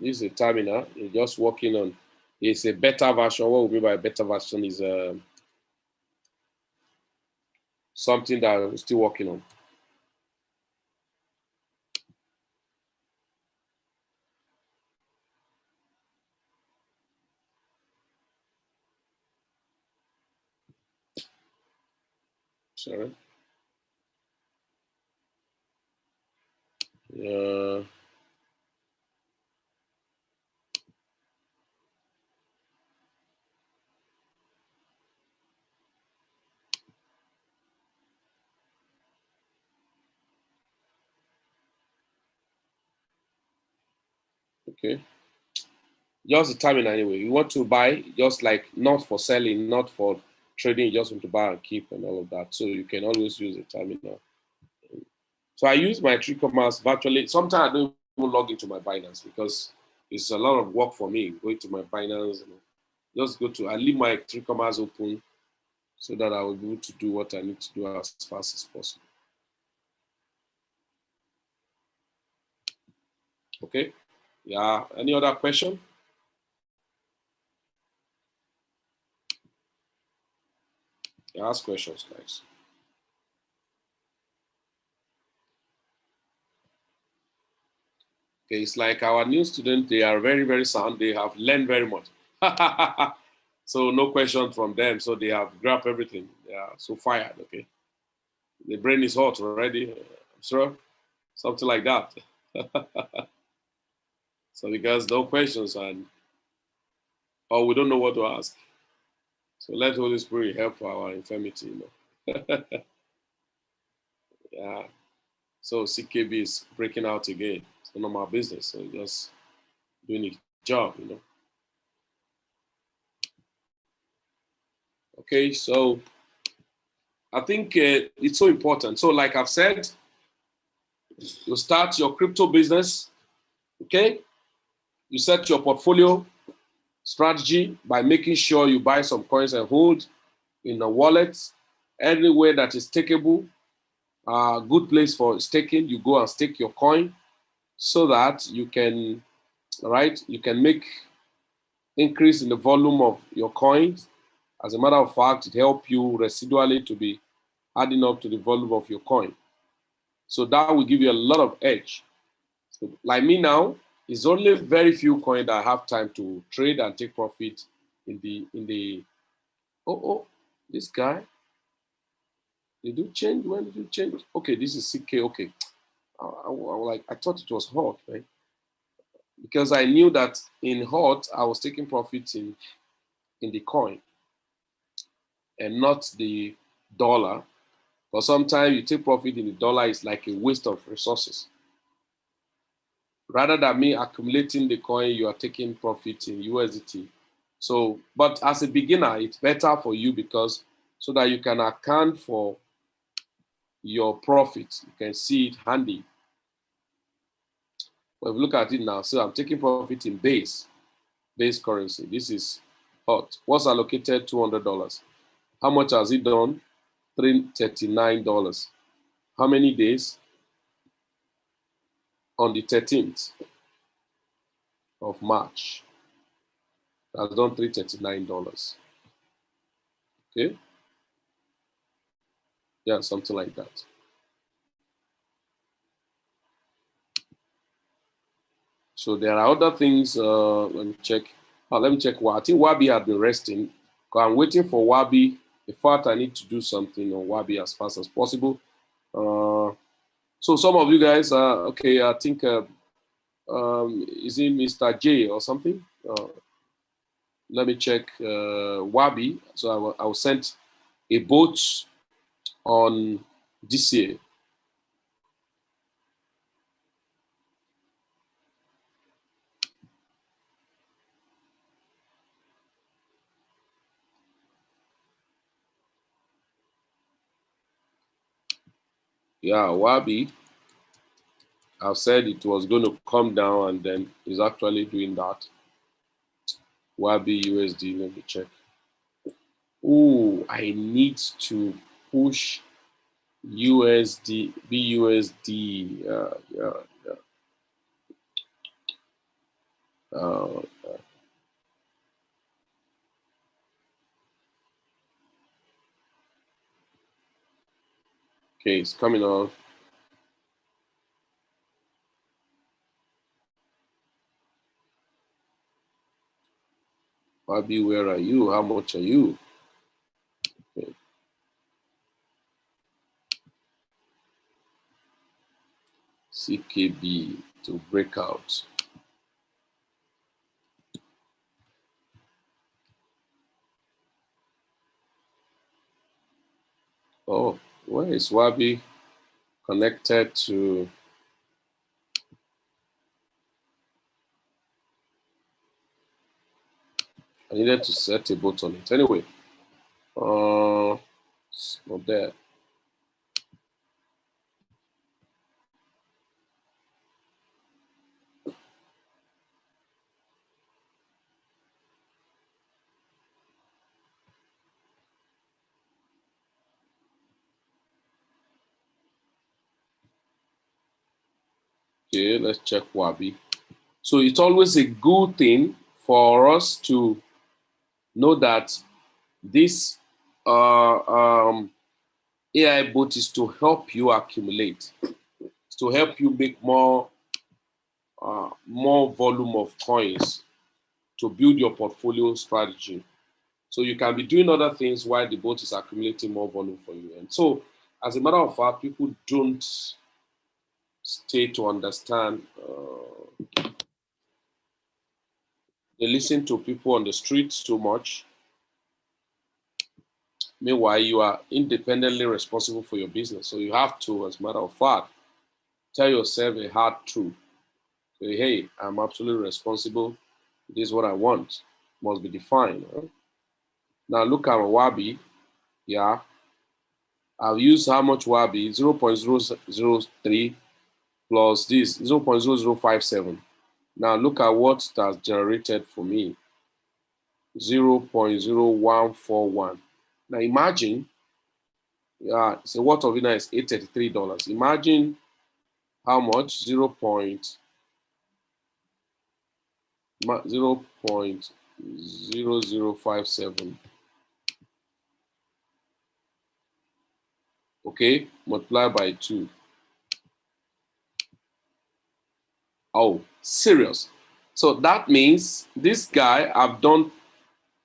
This is a terminal. You're just working on. It's a beta version. What we mean by beta version is something that we're still working on. Sorry. Uh, okay. Just the terminal anyway. You want to buy, just like not for selling, not for trading. You just want to buy and keep and all of that. So you can always use the terminal. So I use my e-commerce virtually. Sometimes I don't even log into my Binance because it's a lot of work for me going to my Binance. Just go to, I leave my e-commerce open so that I will be able to do what I need to do as fast as possible. Okay. Yeah. Any other question? Yeah, ask questions, guys. Okay, it's like our new students, they are very, very sound. They have learned very much. So no question from them. So they have grabbed everything. They are so fired, okay? The brain is hot already, I'm sure. Something like that. So because no questions and or we don't know what to ask. So let Holy Spirit help our infirmity. Yeah. So CKB is breaking out again. It's none of my business. So just doing its job. Okay, so I think it's so important. So, like I've said, you start your crypto business. Okay, you set your portfolio strategy by making sure you buy some coins and hold in a wallet anywhere that is stakeable. Good place for staking. You go and stake your coin so that you can, right? You can make increase in the volume of your coins. As a matter of fact, it helps you residually to be adding up to the volume of your coin. So that will give you a lot of edge. So like me now, it's only very few coins that I have time to trade and take profit in the oh this guy, did you change? When did you change? Okay, this is CK. Okay. I thought it was hot, right? Because I knew that in hot I was taking profits in the coin and not the dollar. But sometimes you take profit in the dollar, it's like a waste of resources. Rather than me accumulating the coin, you are taking profit in USDT. So, but as a beginner, it's better for you because so that you can account for your profits. You can see it handy. But if you look at it now, so I'm taking profit in base currency. This is hot. What's allocated? $200. How much has it done? $339. How many days? On the 13th of March. Has done $339. Okay. Yeah, something like that. So there are other things. Let me check. Let me check. I think Wabi had been resting. I'm waiting for Wabi. In fact, I need to do something on Wabi as fast as possible. So some of you guys are okay. I think is it Mr. J or something? Let me check Wabi. So I will send a boat on this year. Yeah, Wabi. I've said it was going to come down, and then it's actually doing that. Wabi USD. Let me check. Oh, I need to push USD, BUSD. Yeah. Uh, okay, it's coming on. Wabi, where are you? How much are you? Okay. CKB to break out. Oh, where is Wabi connected to? I needed to set a bot on it. Anyway, it's not there. Okay, let's check Wabi. So it's always a good thing for us to know that this AI bot is to help you accumulate, it's to help you make more volume of coins to build your portfolio strategy. So you can be doing other things while the bot is accumulating more volume for you. And so, as a matter of fact, people don't stay to understand. They listen to people on the streets too much. Meanwhile, you are independently responsible for your business. So you have to, as a matter of fact, tell yourself a hard truth. Say, hey, I'm absolutely responsible. This is what I want. Must be defined. Huh? Now look at Wabi. Yeah. I've used how much Wabi? 0.003 plus this 0.0057. Now look at what it has generated for me. 0.0141. Now imagine, yeah, so what of it now is $833. Imagine how much 0.0057. Okay, multiply by 2. Oh, serious. So that means this guy, I've done,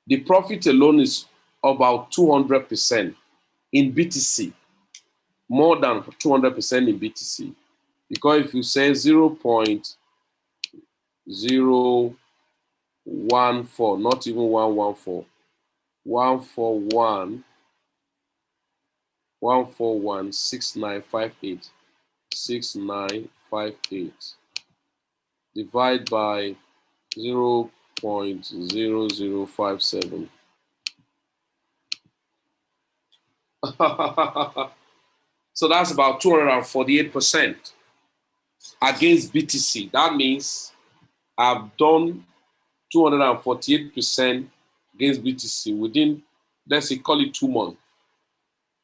the profit alone is about 200% in BTC, more than 200% in BTC. Because if you say 0.014, not even 114, 141, 141, 6958, 6958, divide by 0.0057. So that's about 248% against BTC. That means I've done 248% against BTC within, let's say, call it 2 months.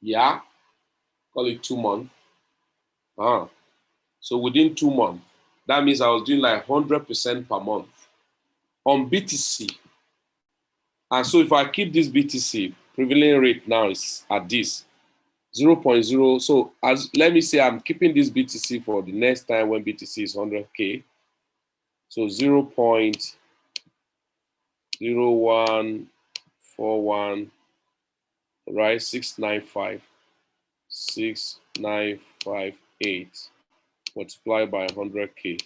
Yeah, call it 2 months. So within 2 months, that means I was doing like 100% per month on BTC. And so if I keep this BTC, prevailing rate now is at this 0.0. So as let me say I'm keeping this BTC for the next time when BTC is 100K. So 0.0141, right? 695,6958 multiplied by 100K.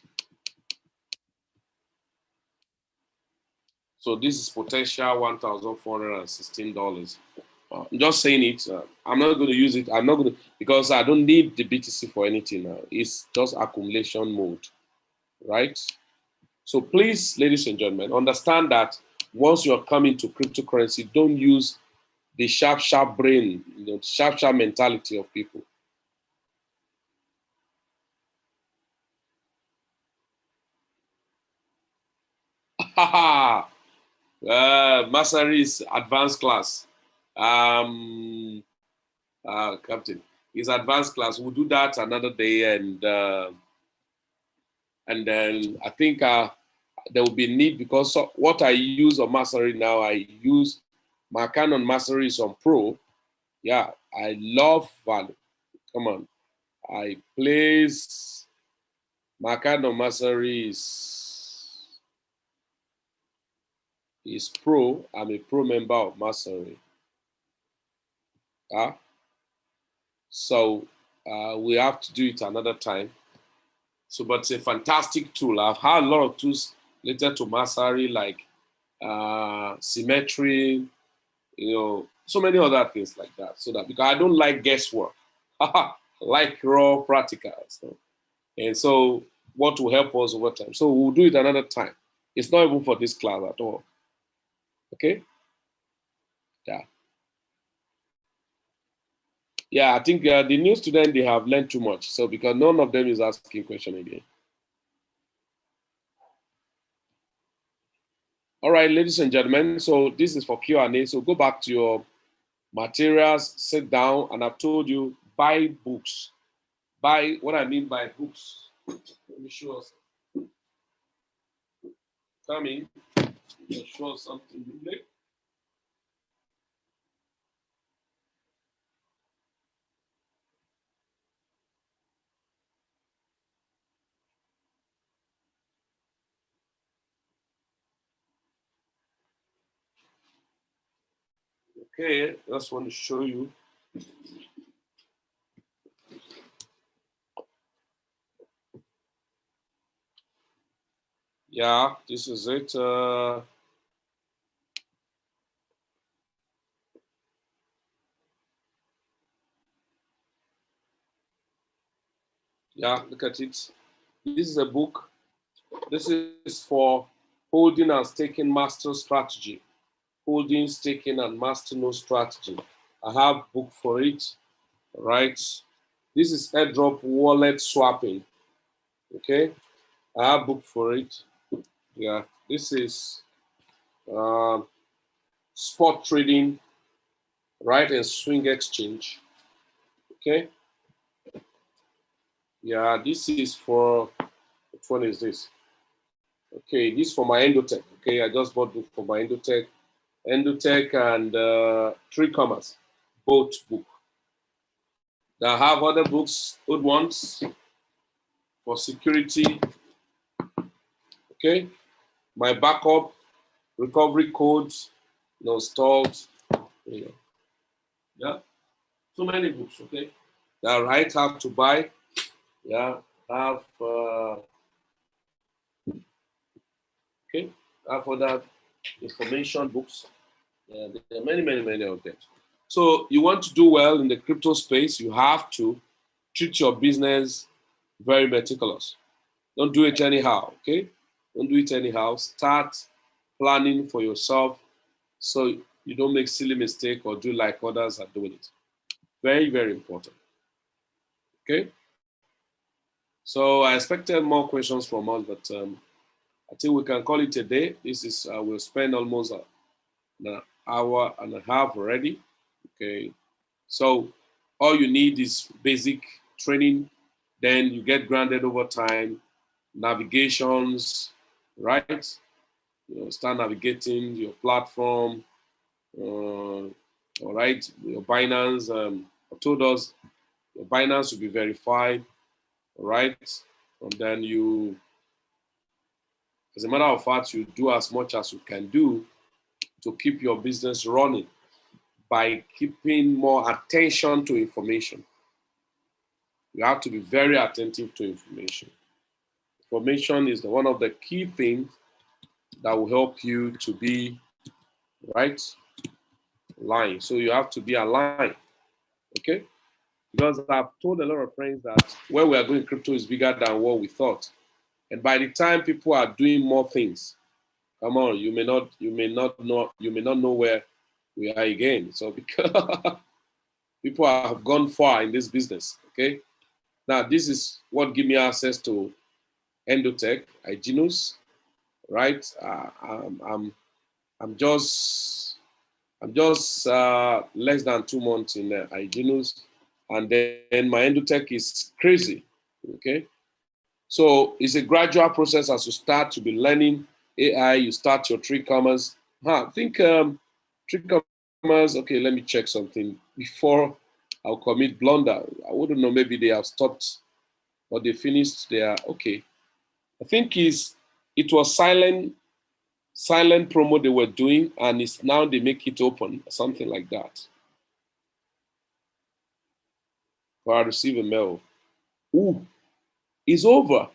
So this is potential $1,416. I'm just saying it. I'm not going to use it. I'm not going to, because I don't need the BTC for anything now. It's just accumulation mode, right? So please, ladies and gentlemen, understand that once you're coming to cryptocurrency, don't use the sharp brain, sharp mentality of people. Mastery is advanced class. Captain, is advanced class. We'll do that another day, and then I think there will be need, because what I use on Mastery now, I use my account on Mastery is on Pro. Yeah, I love value. Come on, I place my account on Mastery is Pro. I'm a Pro member of Mastery. So we have to do it another time. So, but it's a fantastic tool. I've had a lot of tools related to Mastery, like symmetry, so many other things like that. So that, because I don't like guesswork, I like raw practical. And so what will help us over time. So we'll do it another time. It's not even for this class at all. Okay? Yeah. Yeah, I think the new students, they have learned too much. So because none of them is asking question again. All right, ladies and gentlemen. So this is for Q&A. So go back to your materials, sit down, and I've told you, buy books. Buy, what I mean by books. Let me show us. Coming, show us something. Okay, just want to show you. Yeah, this is it. Yeah, look at it. This is a book. This is for holding and staking master strategy. Holding, staking, and master node strategy. I have book for it, right? This is airdrop wallet swapping. Okay, I have book for it. Yeah, this is spot trading, right, and swing exchange. Okay. Yeah, this is for, which one is this? Okay, this is for my Endotech. Okay, I just bought book for my Endotech and 3 Commas, both book. I have other books, good ones for security. Okay, my backup, recovery codes, stalled. Yeah, so many books. Okay, that right have to buy. Yeah, have okay, have other information books. Yeah, there are many of them. So you want to do well in the crypto space, you have to treat your business very meticulous. Don't do it anyhow, okay? Don't do it anyhow. Start planning for yourself so you don't make silly mistake or do like others are doing it. Very, very important. Okay? So I expected more questions from us, but I think we can call it a day. This is, we'll spend almost an hour and a half already. Okay. So all you need is basic training. Then you get grounded over time, navigations, right? Start navigating your platform, All right, your Binance. I've told us your Binance will be verified. All right, and then you, as a matter of fact, you do as much as you can do to keep your business running by keeping more attention to information. You have to be very attentive to information. Information is one of the key things that will help you to be right aligned. So you have to be aligned, okay? Because I've told a lot of friends that where we are going, crypto is bigger than what we thought. And by the time people are doing more things, come on, you may not know where we are again. So because people have gone far in this business, okay? Now this is what give me access to Endotech, Igenus, right? I'm just less than 2 months in Igenus, and then my Endotech is crazy, okay? So it's a gradual process as you start to be learning AI, you start your three commas. I think three commas, okay, let me check something before I'll commit blunder. I wouldn't know, maybe they have stopped or they finished their, okay. I think it was silent promo they were doing, and it's now they make it open, something like that. Or I receive a mail. Ooh, it's over.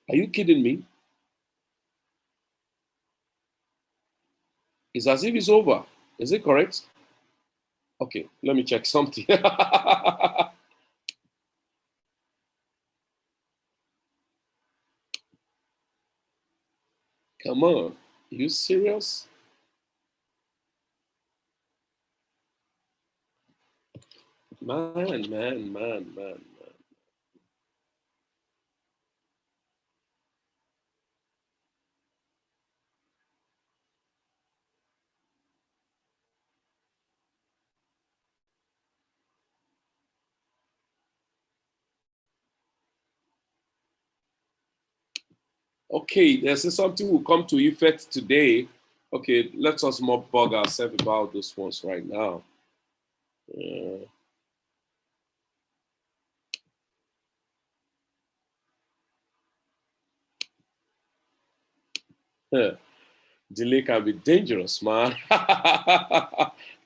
Are you kidding me? It's as if it's over. Is it correct? Okay, let me check something. Come on. Are you serious? Man. Okay, there's something will come to effect today. Okay, let us not bug ourselves about those ones right now. Delay can be dangerous, man.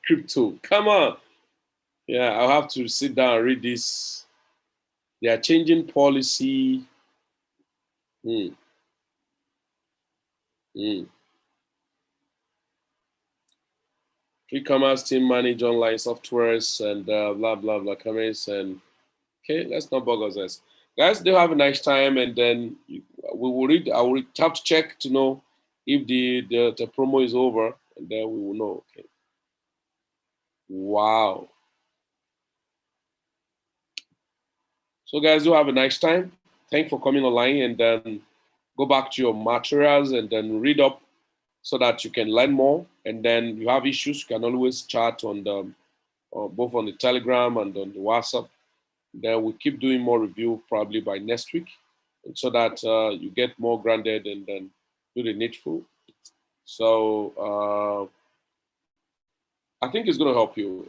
Crypto, come on. Yeah, I'll have to sit down and read this. They are changing policy. Mm, mm. E-commerce team manage online softwares and blah blah blah comments and okay, let's not bug ourselves. Guys, do have a nice time, and then we will read. I will have to check to know if the promo is over, and then we will know. Okay. Wow. So guys, do have a nice time. Thanks for coming online, and then go back to your materials and then read up so that you can learn more. And then you have issues, you can always chat on the both on the Telegram and on the WhatsApp. Then we'll keep doing more review probably by next week, and so that you get more grounded and then do the needful. So I think it's going to help you.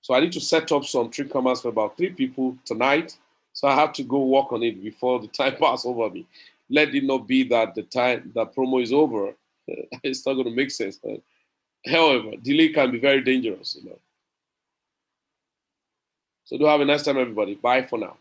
So I need to set up some trick commas for about 3 people tonight. So I have to go work on it before the time passes over me. Let it not be that the promo is over. It's not going to make sense. However, delay can be very dangerous. So do have a nice time, everybody. Bye for now.